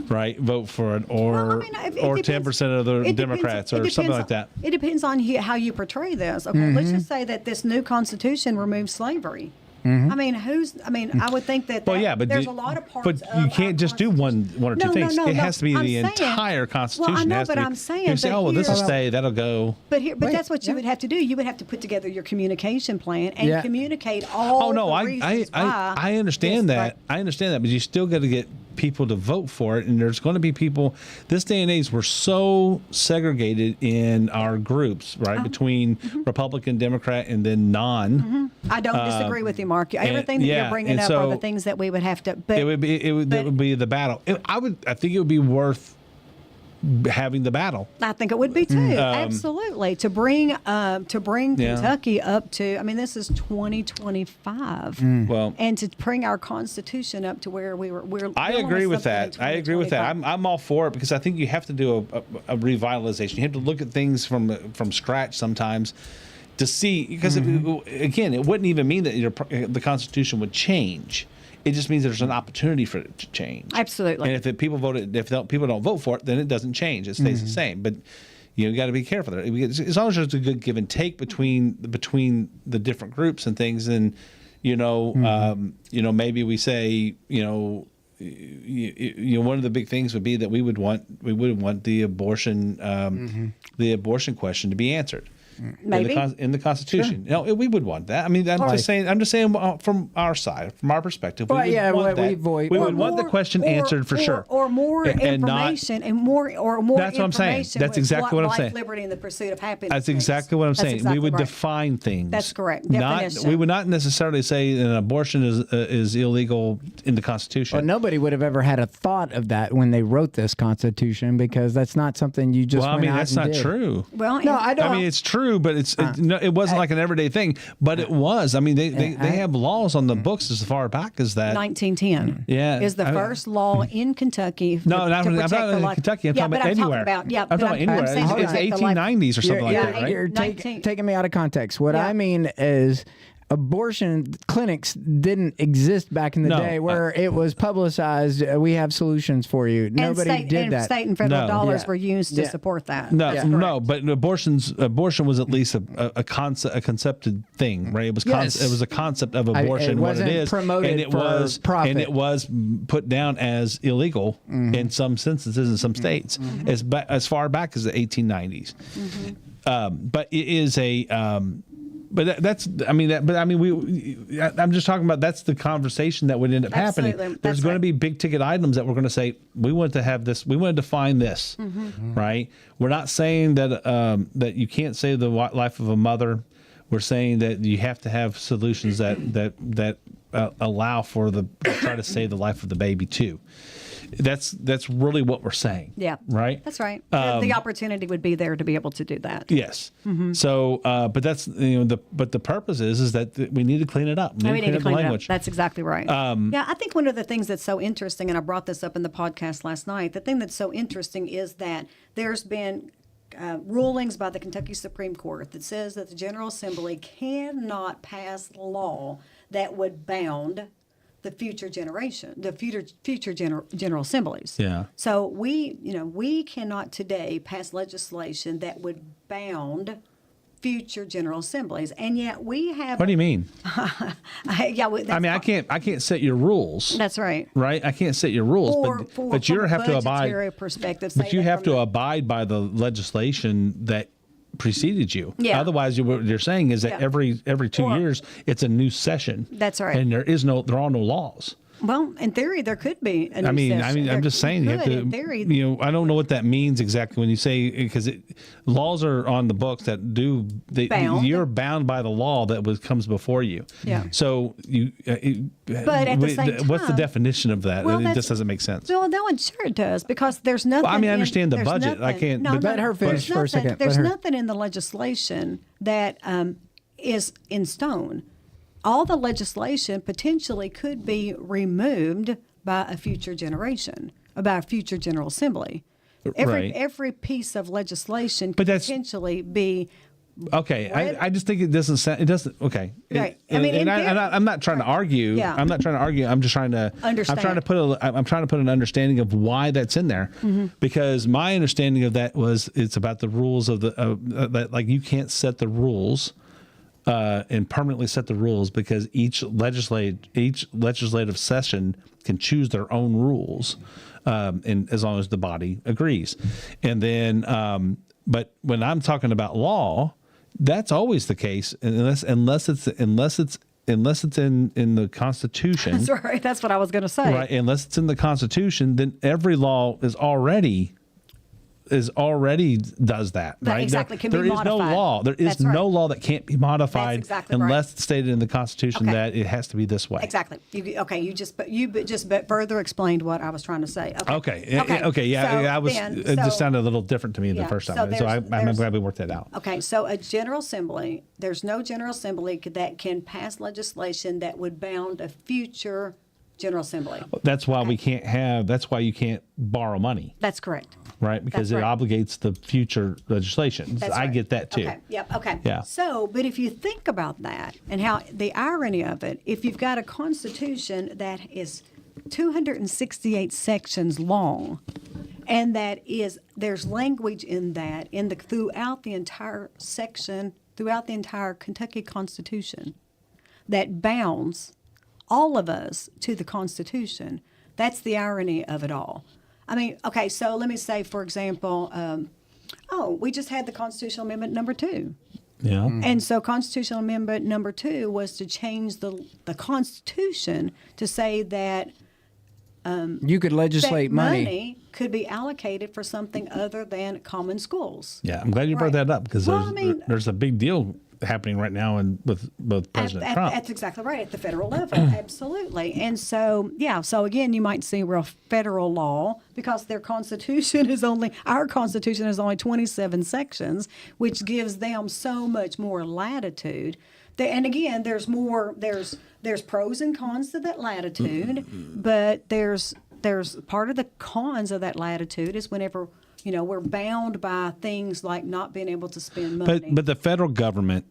right? Vote for it, or Well, I mean, it or depends. 10% of the It depends- Democrats, it or something depends like that. It depends on how you portray this. Okay, let's just say that this new Constitution removes slavery. I mean, I would think that. Well, yeah, but there's a lot of parts. but you of can't our just do one or two No, things. no, It has to be I'm the saying- entire Constitution. Well, I It know, has to but be- I'm saying You say, that oh well, this will here's- stay. That'll go. But Wait, that's what you would have to do. You would have to put together your communication plan and Yeah. communicate all. Oh no, the I reasons why I understand this- that. right. I understand that, but you still got to get people to vote for it, and there's going to be people. This day and age, we're so segregated in our groups, right, between Republican, Democrat, and then non. I don't disagree with you, Mark. Everything that yeah, you're bringing and up are the so things that we would have to. But It would be that would be the battle. I think it would be worth having the battle. I think it would be too. Absolutely, to bring Kentucky up to. I mean, this is 2025, Well, and to bring our Constitution up to where we're. I dealing agree with something that. in I agree with that. 2025. I'm all for it because I think you have to do a revitalization. You have to look at things from scratch sometimes to see because again, it wouldn't even mean that the Constitution would change. It just means there's an opportunity for it to change. Absolutely. And if people don't vote for it, then it doesn't change. It stays the same. But you got to be careful there. As long as there's a good give and take between the different groups and things, and maybe we say one of the big things would be that we would want the abortion question to be answered. Maybe in the Constitution. Sure. We would want that. I mean, I'm just saying from our side, from our perspective, we would want the question answered for sure. Or more information and more That's what I'm saying. That's exactly what I'm saying. Life, liberty, and the pursuit of happiness. That's exactly what I'm saying. Exactly we would right. define things. That's correct. We would not necessarily say an abortion is illegal in the Constitution. Well, nobody would have ever had a thought of that when they wrote this Constitution, because that's not something you just. Well, I mean, that's not true. Well, no, I don't. I mean, it's true, but it wasn't like an everyday thing. But it was. I mean, they have laws on the books as far back as that. 1910 is the first law in Kentucky. No, I'm not in Kentucky. I'm talking about anywhere. I'm talking about anywhere. It's 1890s or something like that, right? You're taking me out of context. What I mean is, abortion clinics didn't exist back in the day where it was publicized. We have solutions for you. Nobody did that. State and federal dollars were used to support that. No, but abortion was at least a concepted thing, right? It was a concept of abortion, it wasn't what it is, promoted and it for was profit. and it was put down as illegal in some instances in some states as far back as the 1890s. But it is a. But I'm just talking about that's the conversation that would end up happening. There's going to be big ticket items that we're going to say, we want to have this, we want to define this, right? We're not saying that that you can't save the life of a mother. We're saying that you have to have solutions that allow for try to save the life of the baby too. That's really what we're saying. Yeah. Right? That's right. The opportunity would be there to be able to do that. Yes. So, but that's, but the purpose is that we need to clean it up. We need to clean it up. That's exactly right. Yeah, I think one of the things that's so interesting, and I brought this up in the podcast last night, the thing that's so interesting is that there's been rulings by the Kentucky Supreme Court that says that the General Assembly cannot pass law that would bound the future generation, the future general assemblies. Yeah. So we cannot today pass legislation that would bound future general assemblies, and yet we have. What do you mean? I can't set your rules. That's right. Right. I can't set your rules, but you have to abide. Perspective, but you have to abide by the legislation that preceded you. Yeah. Otherwise, what you're saying is that every 2 years it's a new session. That's right. And there are no laws. Well, in theory, there could be a new session. I'm just saying, you have to. In theory, I don't know what that means exactly when you say, because laws are on the books that you're bound by the law that comes before you. Yeah. So but at the same time, what's the definition of that? Well, it just doesn't make sense. Well, no, sure it does, because there's nothing. Well, I understand the budget. I can't. But let her finish for a second. There's nothing in the legislation that is in stone. All the legislation potentially could be removed by a future generation, by a future General Assembly. Every piece of legislation could potentially be. Okay, I just think it doesn't sound. It doesn't. Okay, right. I'm not trying to argue. Yeah. I'm not trying to argue. I'm just trying to understand. I'm trying to put an understanding of why that's in there, because my understanding of that was it's about the rules of that. Like, you can't set the rules. And permanently set the rules, because each legislative session can choose their own rules, and as long as the body agrees. And then, but when I'm talking about law, that's always the case, unless it's in the Constitution. That's right. That's what I was going to say. Right. Unless it's in the Constitution, then every law is already does that, right? Exactly. There is no law. There is no law that can't be modified unless it's stated in the Constitution that it has to be this way. Exactly. You just further explained what I was trying to say. Okay. Yeah. It just sounded a little different to me the first time. So I'm glad we worked that out. Okay. So a General Assembly, there's no General Assembly that can pass legislation that would bound a future General Assembly. That's why we can't have. That's why you can't borrow money. That's correct. Right, because it obligates the future legislation. That's I get that too. Okay. Yep. Okay. Yeah. So, but if you think about that and how the irony of it, if you've got a Constitution that is 268 sections long, and there's language in that throughout the entire section, throughout the entire Kentucky Constitution, that bounds all of us to the Constitution, That's the irony of it all. I mean, okay, so let me say, for example, we just had the Constitutional Amendment number 2. Yeah. And so Constitutional Amendment number 2 was to change the Constitution to say that You could legislate that money. could be allocated for something other than common schools. Yeah, I'm glad you brought Right. that up because Well, there's a big deal happening right now with both President Trump. That's exactly right, at the federal level, absolutely. And so, so again, you might see real federal law because our Constitution is only 27 sections, which gives them so much more latitude. And again, there's pros and cons to that latitude, but there's part of the cons of that latitude is whenever we're bound by things like not being able to spend money. But the federal government,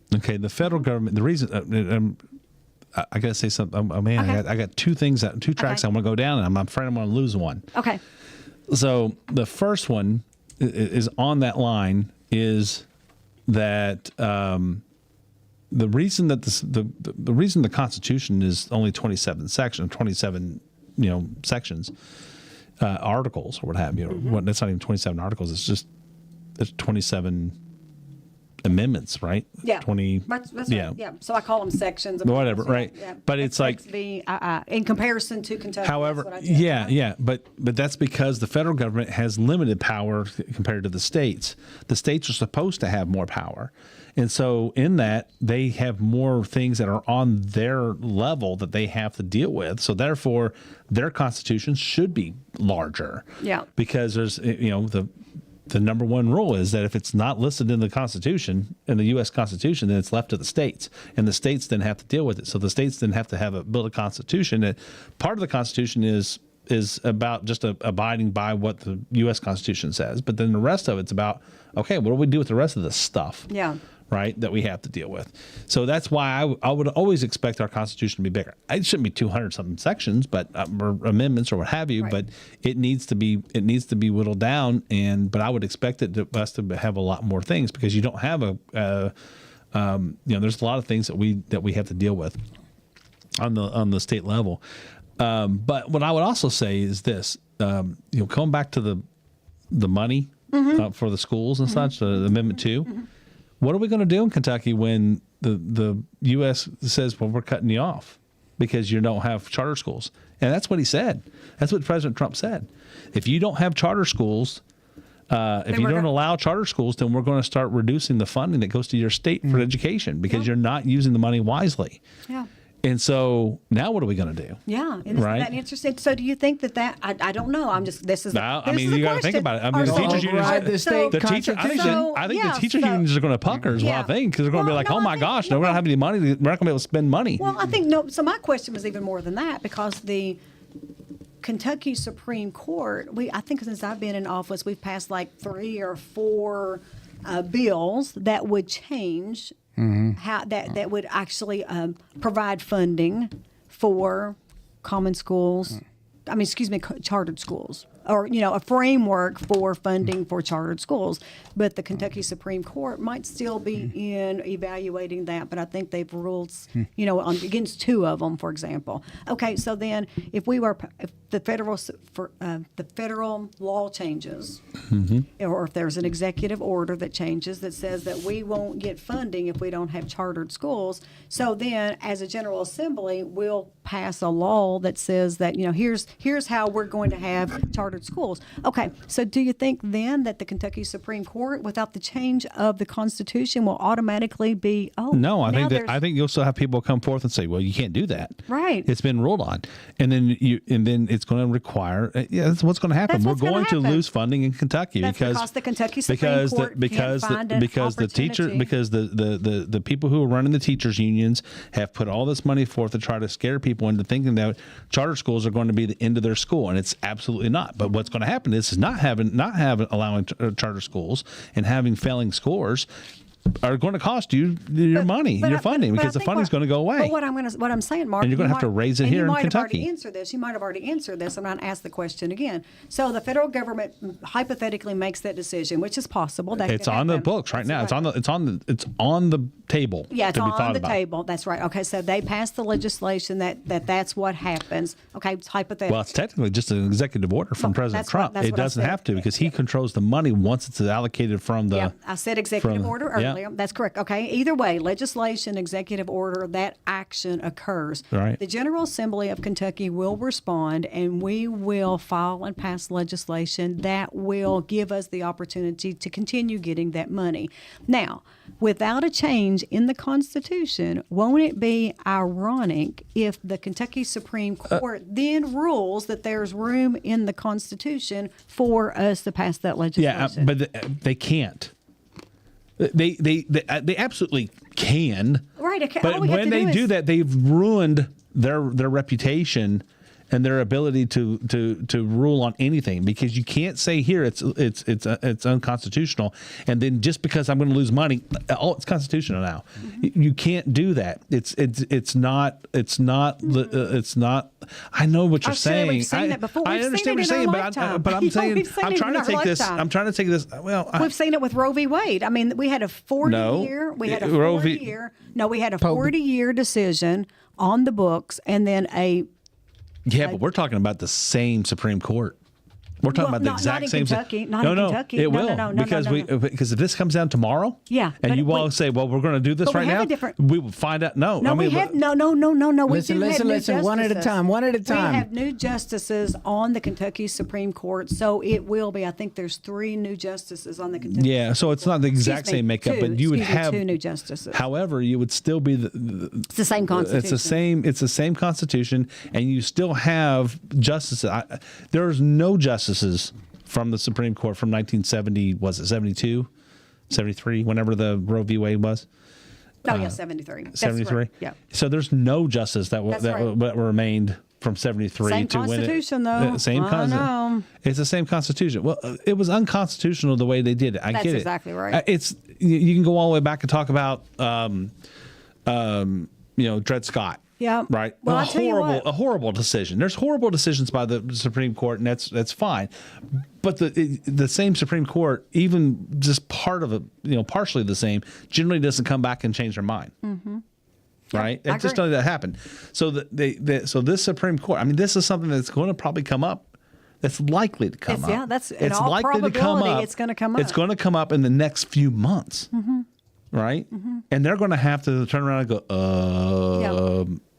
the reason I got to say something. Okay. I got two tracks I want to go down, and I'm afraid I'm going to lose one. Okay. So the first one is on that line is that the reason that the reason the Constitution is only 27 sections, articles or what have you. Or that's not even 27 articles. It's 27 amendments, right? Yeah. 20. That's right. Yeah. So I call them sections. Whatever, Yeah, right? yeah. But it's like in comparison to Kentucky. However, that's what I did. but that's because the federal government has limited power compared to the states. The states are supposed to have more power. And so in that, they have more things that are on their level that they have to deal with. So therefore, their constitutions should be larger. Yeah. Because there's, the number one rule is that if it's not listed in the Constitution, in the U.S. Constitution, then it's left to the states, and the states then have to deal with it. So the states then have to build a Constitution. And part of the Constitution is about just abiding by what the U.S. Constitution says, but then the rest of it's about, okay, what do we do with the rest of this stuff? Yeah. Right, that we have to deal with. So that's why I would always expect our Constitution to be bigger. It shouldn't be 200-something sections, but or amendments or what have you. Right. But it needs to be whittled down. But I would expect us to have a lot more things because you don't have there's a lot of things that we have to deal with on the state level. But what I would also say is this: going back to the money for the schools and such, the Amendment 2. What are we going to do in Kentucky when the U.S. says, well, we're cutting you off because you don't have charter schools? And that's what he said. That's what President Trump said. If you don't have charter schools, if you don't allow charter schools, then we're going to start reducing the funding that goes to your state for education because you're not using the money wisely. Yeah. And so now what are we going to do? Yeah, isn't that interesting? So do you think that I don't know. I'm just you got to think about it. I mean, the teachers unions, I think the teachers unions are going to pucker is what I think because they're going to be like, oh my gosh, no, we're not having any money. We're not going to be able to spend money. Well, I think no. So my question was even more than that because the Kentucky Supreme Court, I think since I've been in office, we've passed like 3 or 4 bills that would change. How that would actually provide funding for common schools. Chartered schools, or a framework for funding for chartered schools. But the Kentucky Supreme Court might still be in evaluating that. But I think they've ruled, against 2 of them, for example. Okay, so then if the federal law changes, or if there's an executive order that changes that says that we won't get funding if we don't have chartered schools, so then as a General Assembly, we'll pass a law that says that here's how we're going to have chartered schools. Okay, so do you think then that the Kentucky Supreme Court, without the change of the Constitution, will automatically be No, I think you'll still have people come forth and say, well, you can't do that. Right. It's been ruled on, and then it's going to require. That's what's going to happen. We're going to lose funding in Kentucky because the Kentucky Supreme Court can't find an opportunity. Because the people who are running the teachers unions have put all this money forth to try to scare people into thinking that charter schools are going to be the end of their school, and it's absolutely not. But what's going to happen is not allowing charter schools and having failing scores. are going to cost you your money, your funding, because the funding's going to go away. But what I'm saying, Mark, And you're going to have to raise it and here in You might Kentucky. have already answered this. I'm going to ask the question again. So the federal government hypothetically makes that decision, which is possible. That It's could on the happen. books right now. That's right. It's on the table. Yeah, it's to be on thought the about. table. That's right. Okay, so they passed the legislation that's what happens. Okay, it's hypothetical. Well, it's technically just an executive order from Well, President that's what- Trump. that's It what I doesn't said. have to, because he controls the money once it's allocated from the. Yeah, I said executive from- order yeah. earlier. That's correct. Okay. Either way, legislation, executive order, that action occurs. Right. The General Assembly of Kentucky will respond, and we will file and pass legislation that will give us the opportunity to continue getting that money. Now, without a change in the Constitution, won't it be ironic if the Kentucky Supreme Court then rules that there's room in the Constitution for us to pass that legislation? Yeah, but they can't. They absolutely can. Right. Okay. But all we have when to they do do is- that, they've ruined their reputation and their ability to rule on anything, because you can't say here it's unconstitutional, and then just because I'm going to lose money, oh, it's constitutional now. Mm-hmm. You can't do that. It's not. I know what you're I've said saying. we've seen it before. I We've understand seen what it you're in saying, our lifetime. but I'm You know, saying we've seen I'm it trying in to our take this. lifetime. I'm trying to take this. Well, We've seen it with Roe v. Wade. I mean, we had a 40-year. We had a Roe v. 40-year. No, we had a 40-year decision on the books, and then a. Yeah, but we're talking about the same Supreme Court. We're talking about the exact in same. Kentucky, not no, in no, Kentucky. it No, will, no, no, because no, no. because if this comes down tomorrow, Yeah, and but you all say, well, we're going to do this but we right have now, a different- we will find out. No, No, I mean, we have no. We Listen, do have listen, new listen, one at a justices. time, one at a time. We have new justices on the Kentucky Supreme Court, so it will be. I think there's 3 new justices on the Kentucky. Yeah, so it's not the exact Excuse me, same makeup, 2, but you would excuse me, have 2 new justices. However, you would still be It's the same Constitution. It's the same Constitution, and you still have justices. There's no justices from the Supreme Court from 1970. Was it 72, 73? Whenever the Roe v. Wade was. Oh, yeah, 73. That's 73. right. Yeah. So there's no justice that That's right. remained from 73 Same to when Constitution, though. Same I Constitution. know. It's the same Constitution. Well, it was unconstitutional the way they did it. I That's get it. exactly right. It's you can go all the way back and talk about Dred Scott. Yeah. Right. Well, I'll tell you what. A horrible decision. There's horrible decisions by the Supreme Court, and that's fine. But the same Supreme Court, even just part of it, partially the same, generally doesn't come back and change their mind. Mm-hmm. Right. I It just agree. doesn't happen. So so this Supreme Court, I mean, this is something that's going to probably come up. That's likely to come up. Yeah, that's in it's all likely to come probability, up. it's going to come up. It's going to come up in the next few months. Mm-hmm. Right. Mm-hmm. And they're going to have to turn around and go,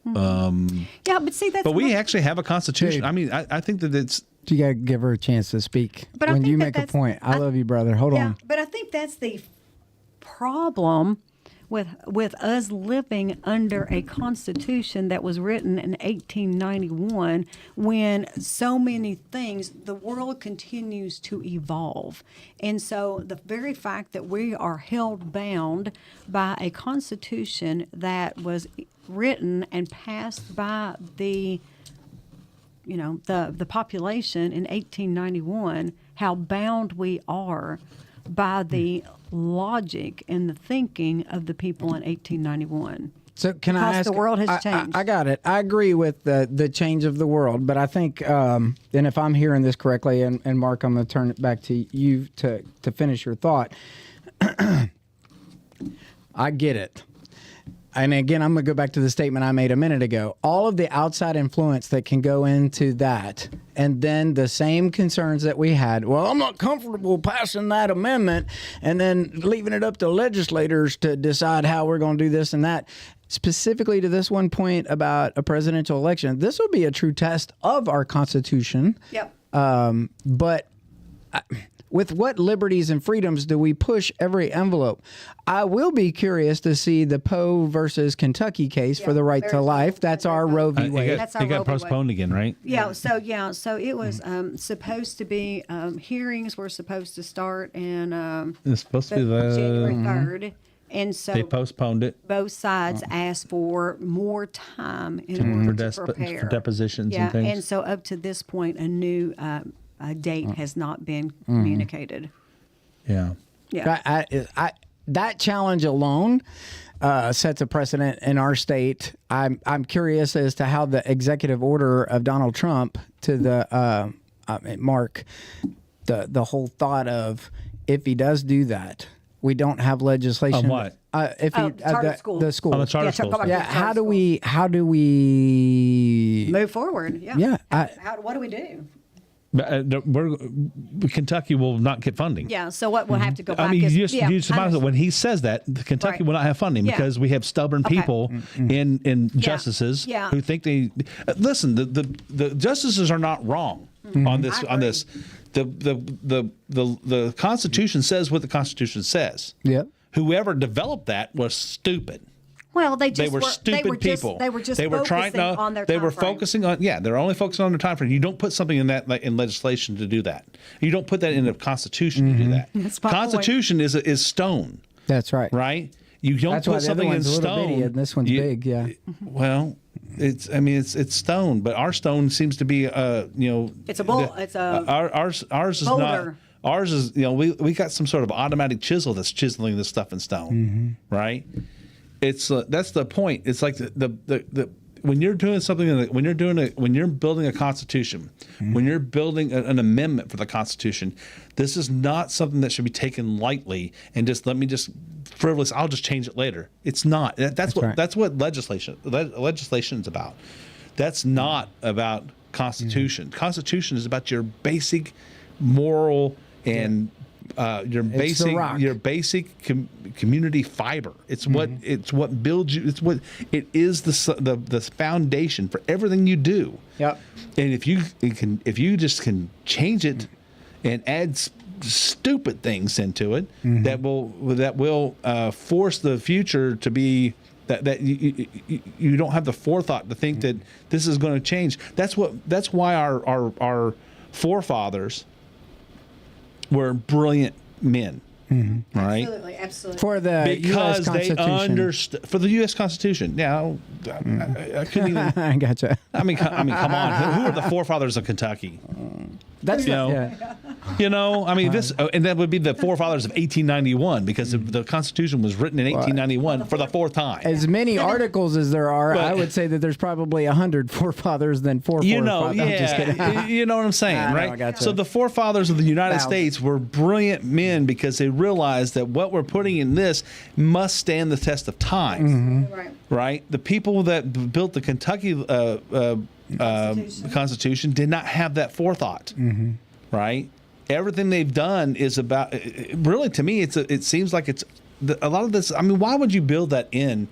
Yeah, but see, that's. But we what- actually have a constitution. Dude. I mean, I think that it's. You got to give her a chance to speak. But I when think you that make a that's- point, I love you, brother. Hold Yeah, on. but I think that's the problem with us living under a constitution that was written in 1891, when so many things, the world continues to evolve. And so the very fact that we are held bound by a constitution that was written and passed by the population in 1891, how bound we are by the logic and the thinking of the people in 1891. So can I Because ask? the world has changed. I got it. I agree with the change of the world, but I think, and if I'm hearing this correctly, and Mark, I'm going to turn it back to you to finish your thought. I get it. And again, I'm going to go back to the statement I made a minute ago. All of the outside influence that can go into that, and then the same concerns that we had. Well, I'm not comfortable passing that amendment, and then leaving it up to legislators to decide how we're going to do this and that. Specifically to this one point about a presidential election, this will be a true test of our Constitution. Yep. But with what liberties and freedoms do we push every envelope? I will be curious to see the Poe versus Kentucky case for the right to very life. cool. That's our Roe v. Wade. That's our it got Roe v. Wade. postponed again, right? So it was supposed to be hearings were supposed to start in It's supposed to be January 3rd, and so They postponed it both sides asked for more time in order to prepare for depositions Yeah, and things. and so up to this point, a new date has not been communicated. Yeah. Yeah. that challenge alone sets a precedent in our state. I'm curious as to how the executive order of Donald Trump to the Mark, the whole thought of if he does do that, we don't have legislation. On what? If he, charter schools. the schools. On the charter schools. Yeah. How do we move forward? Yeah. Yeah. What do we do? Kentucky will not get funding. Yeah. So what we'll have to go back. I mean, is, when he says that, Kentucky Right. will not have funding because we have stubborn people in justices Yeah. who think they listen. The justices are not wrong on this. I agree. The Constitution says what the Constitution says. Yeah. Whoever developed that was stupid. Well, they Were stupid people. They were just trying focusing on their They time were frame. focusing on they're only focusing on their time frame. You don't put something in that in legislation to do that. You don't put that in the Constitution to do that. That's my Constitution is stone, That's right. right? You don't That's why put the other something in one's a little stone. bitty and this one's big. Yeah. Well, it's stone, but our stone seems to be It's a bull. It's a ours is boulder. not. Ours is we got some sort of automatic chisel that's chiseling this stuff in stone, right? It's that's the point. It's like the when you're doing something when you're building a constitution, when you're building an amendment for the Constitution, this is not something that should be taken lightly and just frivolous. I'll just change it later. It's not. That's what legislation is about. That's not about Constitution. Constitution is about your basic moral and your basic community fiber. It's what builds you. It is the foundation for everything you do. Yep. And if you just can change it and add stupid things into it, that will force the future to be that you don't have the forethought to think that this is going to change. That's why our forefathers were brilliant men, right? Absolutely. For the Because U.S. they Constitution. understood for the U.S. Constitution. Now, I couldn't even. I gotcha. I mean, come on. Who are the forefathers of Kentucky? That's I mean, this, and that would be the forefathers of 1891 because the Constitution was written in 1891 for the fourth time. as many articles as there are. I would say that there's probably 100 forefathers than forefathers. I'm just kidding. You know what I'm saying, I know, right? I gotcha. So the forefathers of the United Thousands. States were brilliant men because they realized that what we're putting in this must stand the test of time, Right. right? The people that built the Kentucky Constitution did not have that forethought, right? Everything they've done is about. Really, to me, it seems like it's a lot of this. I mean, why would you build that in?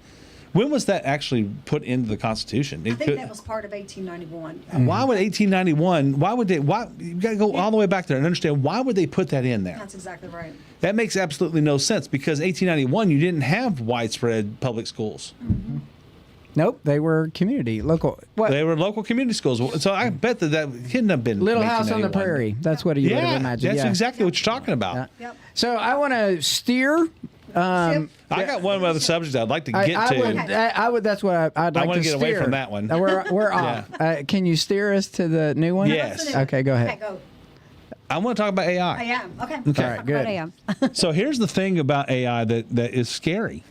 When was that actually put into the Constitution? I think that was part of 1891. Why would 1891? Why would they? Why you got to go all the way back there and understand why would they put that in there? That's exactly right. That makes absolutely no sense because 1891 you didn't have widespread public schools. Nope, they were community, local. What? They were local community schools. So I bet that couldn't have been Little from House on the 1891. Prairie. That's what you would have imagined. That's exactly what you're talking about. Yeah. Yep. So I want to steer. I got one other subject I'd like to get to. I would. That's what I'd like wanna to get steer. away from that one. We're off. Can you steer us to the new one? Yes. Okay, go ahead. Okay, go. I want to talk about AI. I am. Okay. All right, Talk good. about AM. So here's the thing about AI that is scary.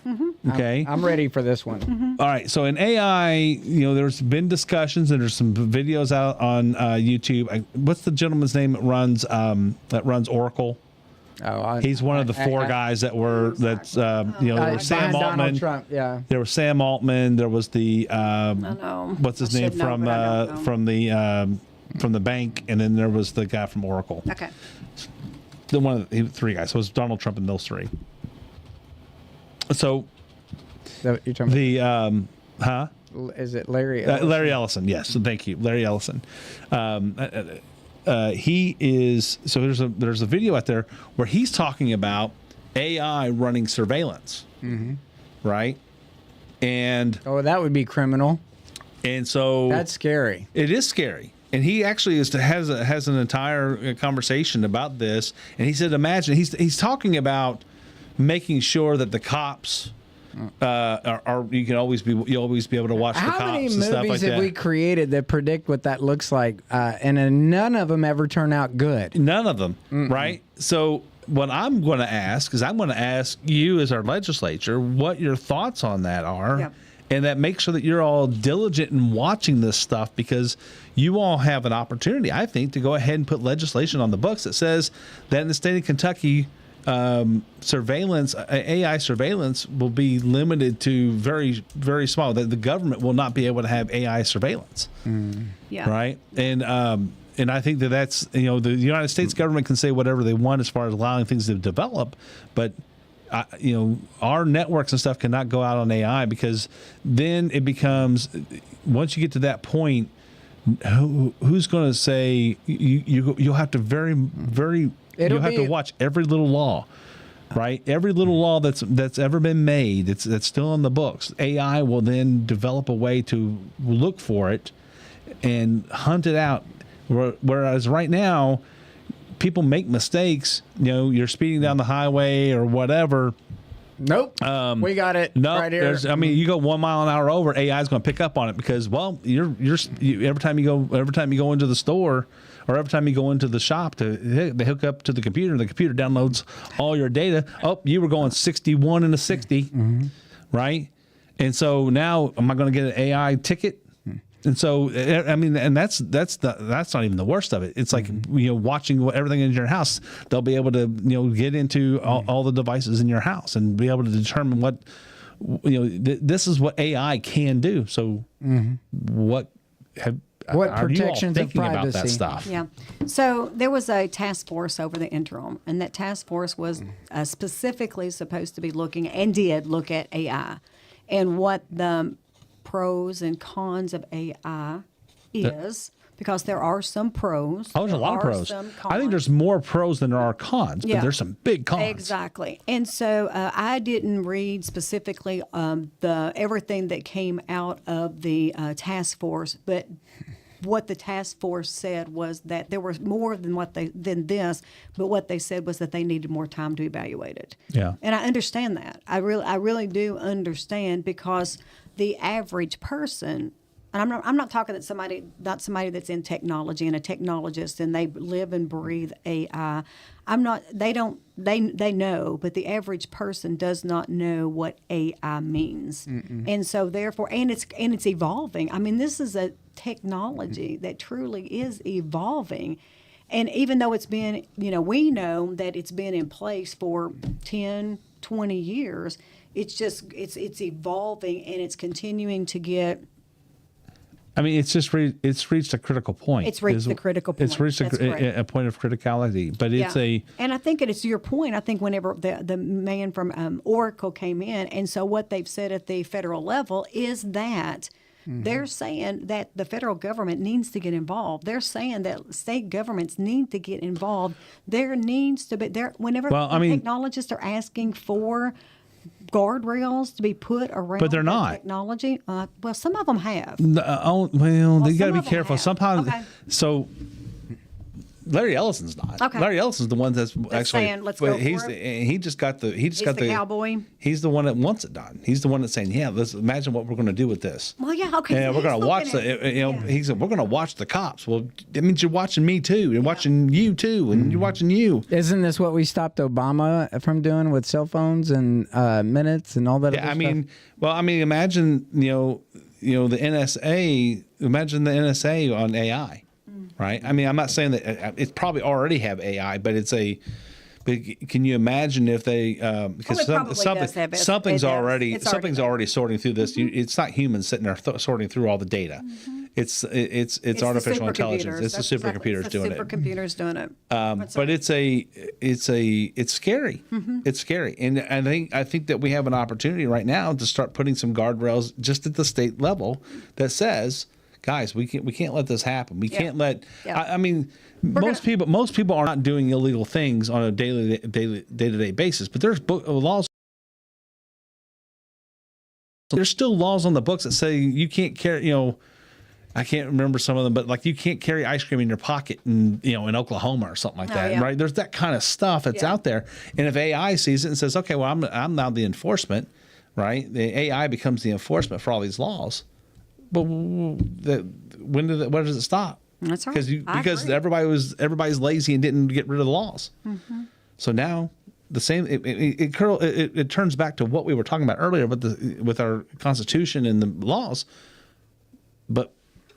Okay. I'm ready for this one. All right. So in AI, there's been discussions and there's some videos out on YouTube. What's the gentleman's name that runs Oracle? He's one of the four guys that were there was Sam behind Donald Altman. Trump, yeah. There was Sam Altman. There was the know. what's his I name should know, but I don't know. from the bank, and then there was the guy from Oracle. Okay. The one of the three guys. So it was Donald Trump and those three. So Is that what you're talking the Is it Larry? Larry Ellison, yes. So thank you, Larry Ellison. He is. So there's a video out there where he's talking about AI running surveillance, right? And that would be criminal. so That's scary. it is scary. And he actually has an entire conversation about this. And he said, imagine he's talking about making sure that the cops you'll always be able to watch the cops How many and stuff like movies that. have we created that predict what that looks like, and none of them ever turn out good? None of them, right? So what I'm going to ask is I'm going to ask you as our legislature what your thoughts on that are. Yep. And that makes sure that you're all diligent in watching this stuff, because you all have an opportunity, I think, to go ahead and put legislation on the books that says that in the state of Kentucky, surveillance, AI surveillance will be limited to very, very small. That the government will not be able to have AI surveillance. Yeah. Right. And I think that's, the United States government can say whatever they want as far as allowing things to develop, but our networks and stuff cannot go out on AI, because then it becomes, once you get to that point, who's going to say you'll have to you'll have to watch every little law, right? Every little law that's ever been made, that's still in the books. AI will then develop a way to look for it and hunt it out. Whereas right now, people make mistakes. You're speeding down the highway or whatever. Nope. We got it right here. You go 1 mile an hour over, AI is going to pick up on it, because, well, you're every time you go into the store, or every time you go into the shop they hook up to the computer downloads all your data. Oh, you were going 61 and a 60, right? And so now, am I going to get an AI ticket? And so, and that's not even the worst of it. It's like, watching everything in your house. They'll be able to, get into all the devices in your house and be able to determine what, this is what AI can do. So what protections of privacy about that stuff? Yeah. So there was a task force over the interim, and that task force was specifically supposed to be looking, and did look at AI and what the pros and cons of AI is, because there are some pros. Oh, there's a lot of pros. I think there's more pros than there are cons, but there's some big cons. Exactly. And so I didn't read specifically everything that came out of the task force, but what the task force said was that there was more than this, but what they said was that they needed more time to evaluate it. Yeah. And I understand that. I really do understand, because the average person, and I'm not talking not somebody that's in technology and a technologist and they live and breathe AI. They know, but the average person does not know what AI means. And so therefore, and it's evolving. I mean, this is a technology that truly is evolving. And even though it's been, we know that it's been in place for 10, 20 years, it's evolving, and it's continuing to get. I mean, it's reached a critical point. It's reached the critical point. It's reached a point of criticality, but it's And I think it's your point. I think whenever the man from Oracle came in, and so what they've said at the federal level is that they're saying that the federal government needs to get involved. They're saying that state governments need to get involved. There needs to be whenever technologists are asking for guardrails to be put around, but they're not technology. Well, some of them have. They got to be careful. Sometimes, so Larry Ellison's not. Okay. Larry Ellison's the one that's actually saying, let's go for He just got the cowboy. He's the one that wants it done. He's the one that's saying, "Yeah, let's imagine what we're going to do with this." Well, yeah, okay. And we're going to watch He said, "We're going to watch the cops." Well, that means you're watching me too, and watching you too, and you're watching you. Isn't this what we stopped Obama from doing with cell phones and minutes and all that? Yeah, other stuff? Imagine the NSA. Imagine the NSA on AI. Right. I mean, I'm not saying that it's probably already have AI, but but can you imagine if they because something's already sorting through this. It's not humans sitting there sorting through all the data. It's artificial intelligence. It's the supercomputers doing it. Supercomputers doing it. But it's scary. It's scary, and I think that we have an opportunity right now to start putting some guardrails just at the state level that says, guys, we can't let this happen. We can't let. I mean, most people are not doing illegal things on a day-to-day basis, but there's laws. There's still laws on the books that say you can't carry. I can't remember some of them, but like you can't carry ice cream in your pocket in Oklahoma or something like that, right? There's that kind of stuff that's out there, and if AI sees it and says, okay, well, I'm now the enforcement, right? The AI becomes the enforcement for all these laws. But when does it stop? That's right. Because everybody's lazy and didn't get rid of the laws. So now the same, it turns back to what we were talking about earlier with our Constitution and the laws. But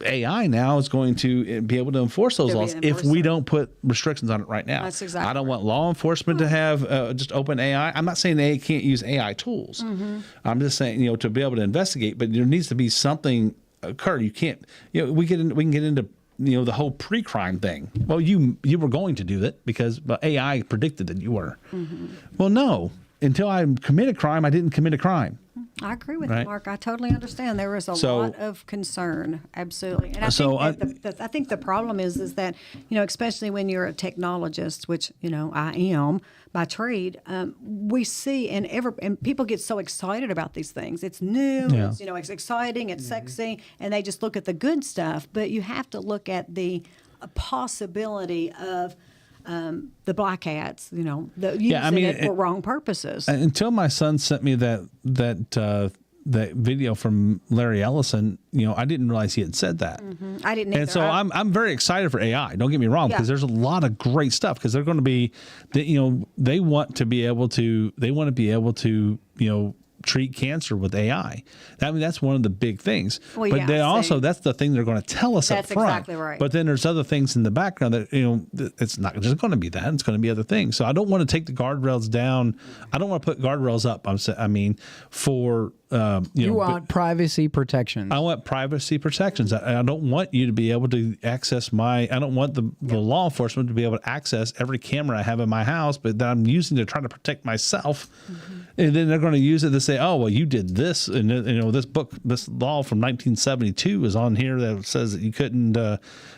AI now is going to be able to enforce those laws if we don't put restrictions on it right now. That's exactly I don't want law enforcement to have just open AI. I'm not saying they can't use AI tools. I'm just saying, to be able to investigate, but there needs to be something occur. You can't, we can get into, the whole pre-crime thing. Well, you were going to do that because AI predicted that you were. Well, no, until I commit a crime, I didn't commit a crime. I agree with you, Mark. I totally understand. There is a lot of concern, absolutely. And I think the problem is that, especially when you're a technologist, which, I am by trade, we see and people get so excited about these things. It's new, it's exciting, it's sexy, and they just look at the good stuff. But you have to look at the possibility of the black hats, using it for wrong purposes. Until my son sent me that video from Larry Ellison, I didn't realize he had said that. I didn't either. And so I'm very excited for AI. Don't get me wrong, because there's a lot of great stuff. Because they're going to be, they want to be able to, treat cancer with AI. That's one of the big things. Well, but they also, that's the thing they're going to tell us up front. That's exactly right. But then there's other things in the background that, it's not just going to be that. It's going to be other things. So I don't want to take the guardrails down. I don't want to put guardrails up. For, you want privacy protection. I want privacy protections. I don't want you to be able to access I don't want the law enforcement to be able to access every camera I have in my house, but that I'm using to try to protect myself. And then they're going to use it to say, oh, well, you did this. And, this law from 1972 is on here that says that you couldn't,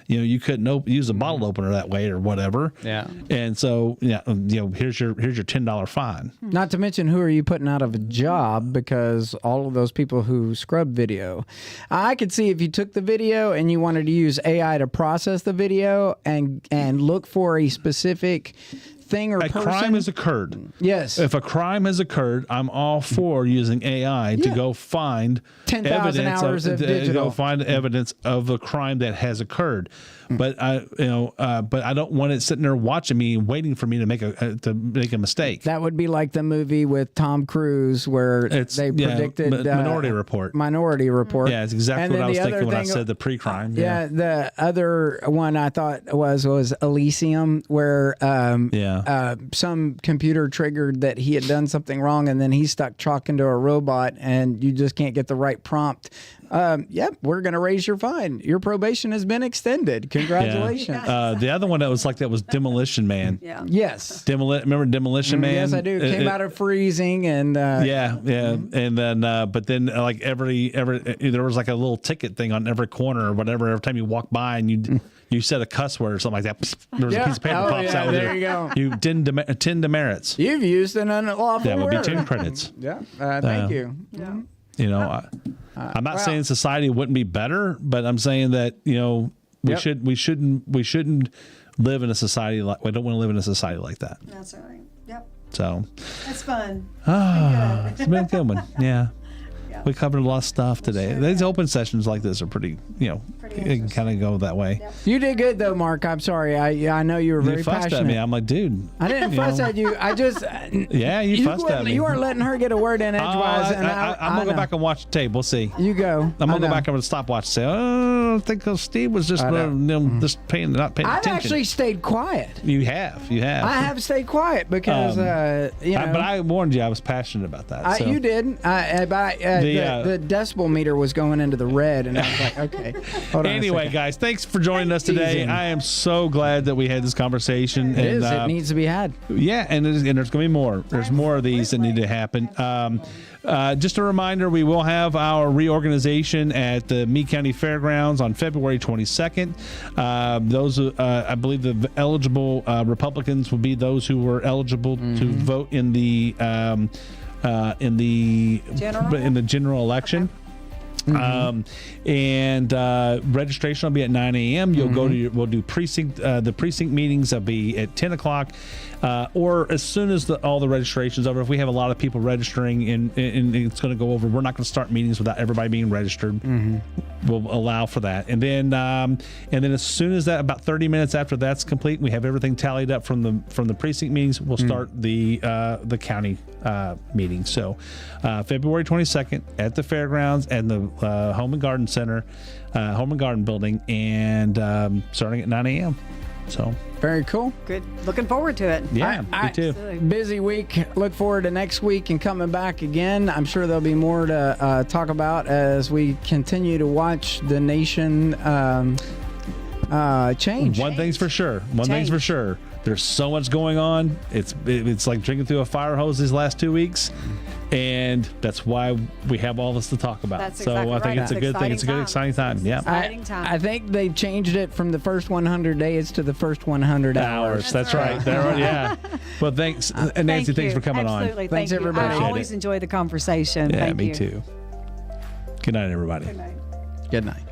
use a bottle opener that way or whatever. Yeah. And so, here's your $10 fine. Not to mention, who are you putting out of a job? Because all of those people who scrub video, I could see if you took the video and you wanted to use AI to process the video and look for a specific thing or person. Crime has occurred. Yes. If a crime has occurred, I'm all for using AI to go find 10,000 hours of digital. Go find evidence of a crime that has occurred. But I don't want it sitting there watching me, waiting for me to make a mistake. That would be like the movie with Tom Cruise where they predicted Minority Report. Minority Report. Yeah, it's exactly what I was thinking when I said the pre-crime. Yeah, the other one I thought was Elysium, where some computer triggered that he had done something wrong, and then he stuck chalk into a robot, and you just can't get the right prompt. Yep, we're going to raise your fine. Your probation has been extended. Congratulations. Yeah. The other one that was like that was Demolition Man. Yeah. Yes. Remember Demolition Man? Yes, I do. Came out of freezing and and then but then like every there was like a little ticket thing on every corner or whatever. Every time you walk by and you said a cuss word or something like that, there was a piece of paper pops out. There you go. You 10 demerits. You've used an unlawful That would word. be 10 credits. Yeah. Thank you. Yeah. I'm not saying society wouldn't be better, but I'm saying that we shouldn't live in a society like we don't want to live in a society like that. That's all right. Yep. So that's fun. It's been a good one. Yeah. We covered a lot of stuff today. Sure, These open sessions like this are pretty it can kind of go that way. Yep. You did good though, Mark. I'm sorry. I know you were very fussed passionate. at me. I'm like, dude. I didn't fuss at you. I just you fussed at me. You weren't letting her get a word in edgewise. I'm gonna go back and watch the tape. We'll see. You go. I'm gonna go back and stopwatch and say, oh, I think Steve was just not paying attention. I've actually stayed quiet. You have. I have stayed quiet because but I warned you. I was passionate about that. So. You did. The decibel meter was going into the red, and I was like, okay. Hold on. Anyway, guys, thanks for joining us today. I am so glad that we had this conversation. It needs to be had. Yeah, and there's going to be more. There's more of these that need to happen. Just a reminder, we will have our reorganization at the Meade County Fairgrounds on February 22nd. I believe the eligible Republicans will be those who were eligible to vote in the general election. And registration will be at 9 a.m. You'll go to we'll do the precinct meetings will be at 10 o'clock, or as soon as all the registration's over. If we have a lot of people registering and it's going to go over, we're not going to start meetings without everybody being registered. We'll allow for that. And then as soon as that, about 30 minutes after that's complete, we have everything tallied up from the precinct meetings. We'll start the county meeting. So February 22nd at the fairgrounds and the Home and Garden Center, Home and Garden Building, and starting at 9 a.m. So very cool. Good. Looking forward to it. Yeah, me too. Busy week. Look forward to next week and coming back again. I'm sure there'll be more to talk about as we continue to watch the nation change. One thing's for sure. There's so much going on. It's like drinking through a fire hose these last 2 weeks, and that's why we have all this to talk about. That's so exactly I think right. it's a good thing. It's a good, exciting time. Yeah. Exciting time. I think they've changed it from the first 100 days to the first 100 hours. That's right. Yeah. Well, thanks, and Nancy. Thanks for coming Absolutely. on. Thanks, Thank you. everybody. I always enjoy the conversation. Yeah, Thank me you. too. Good night, everybody. Good night. Good night.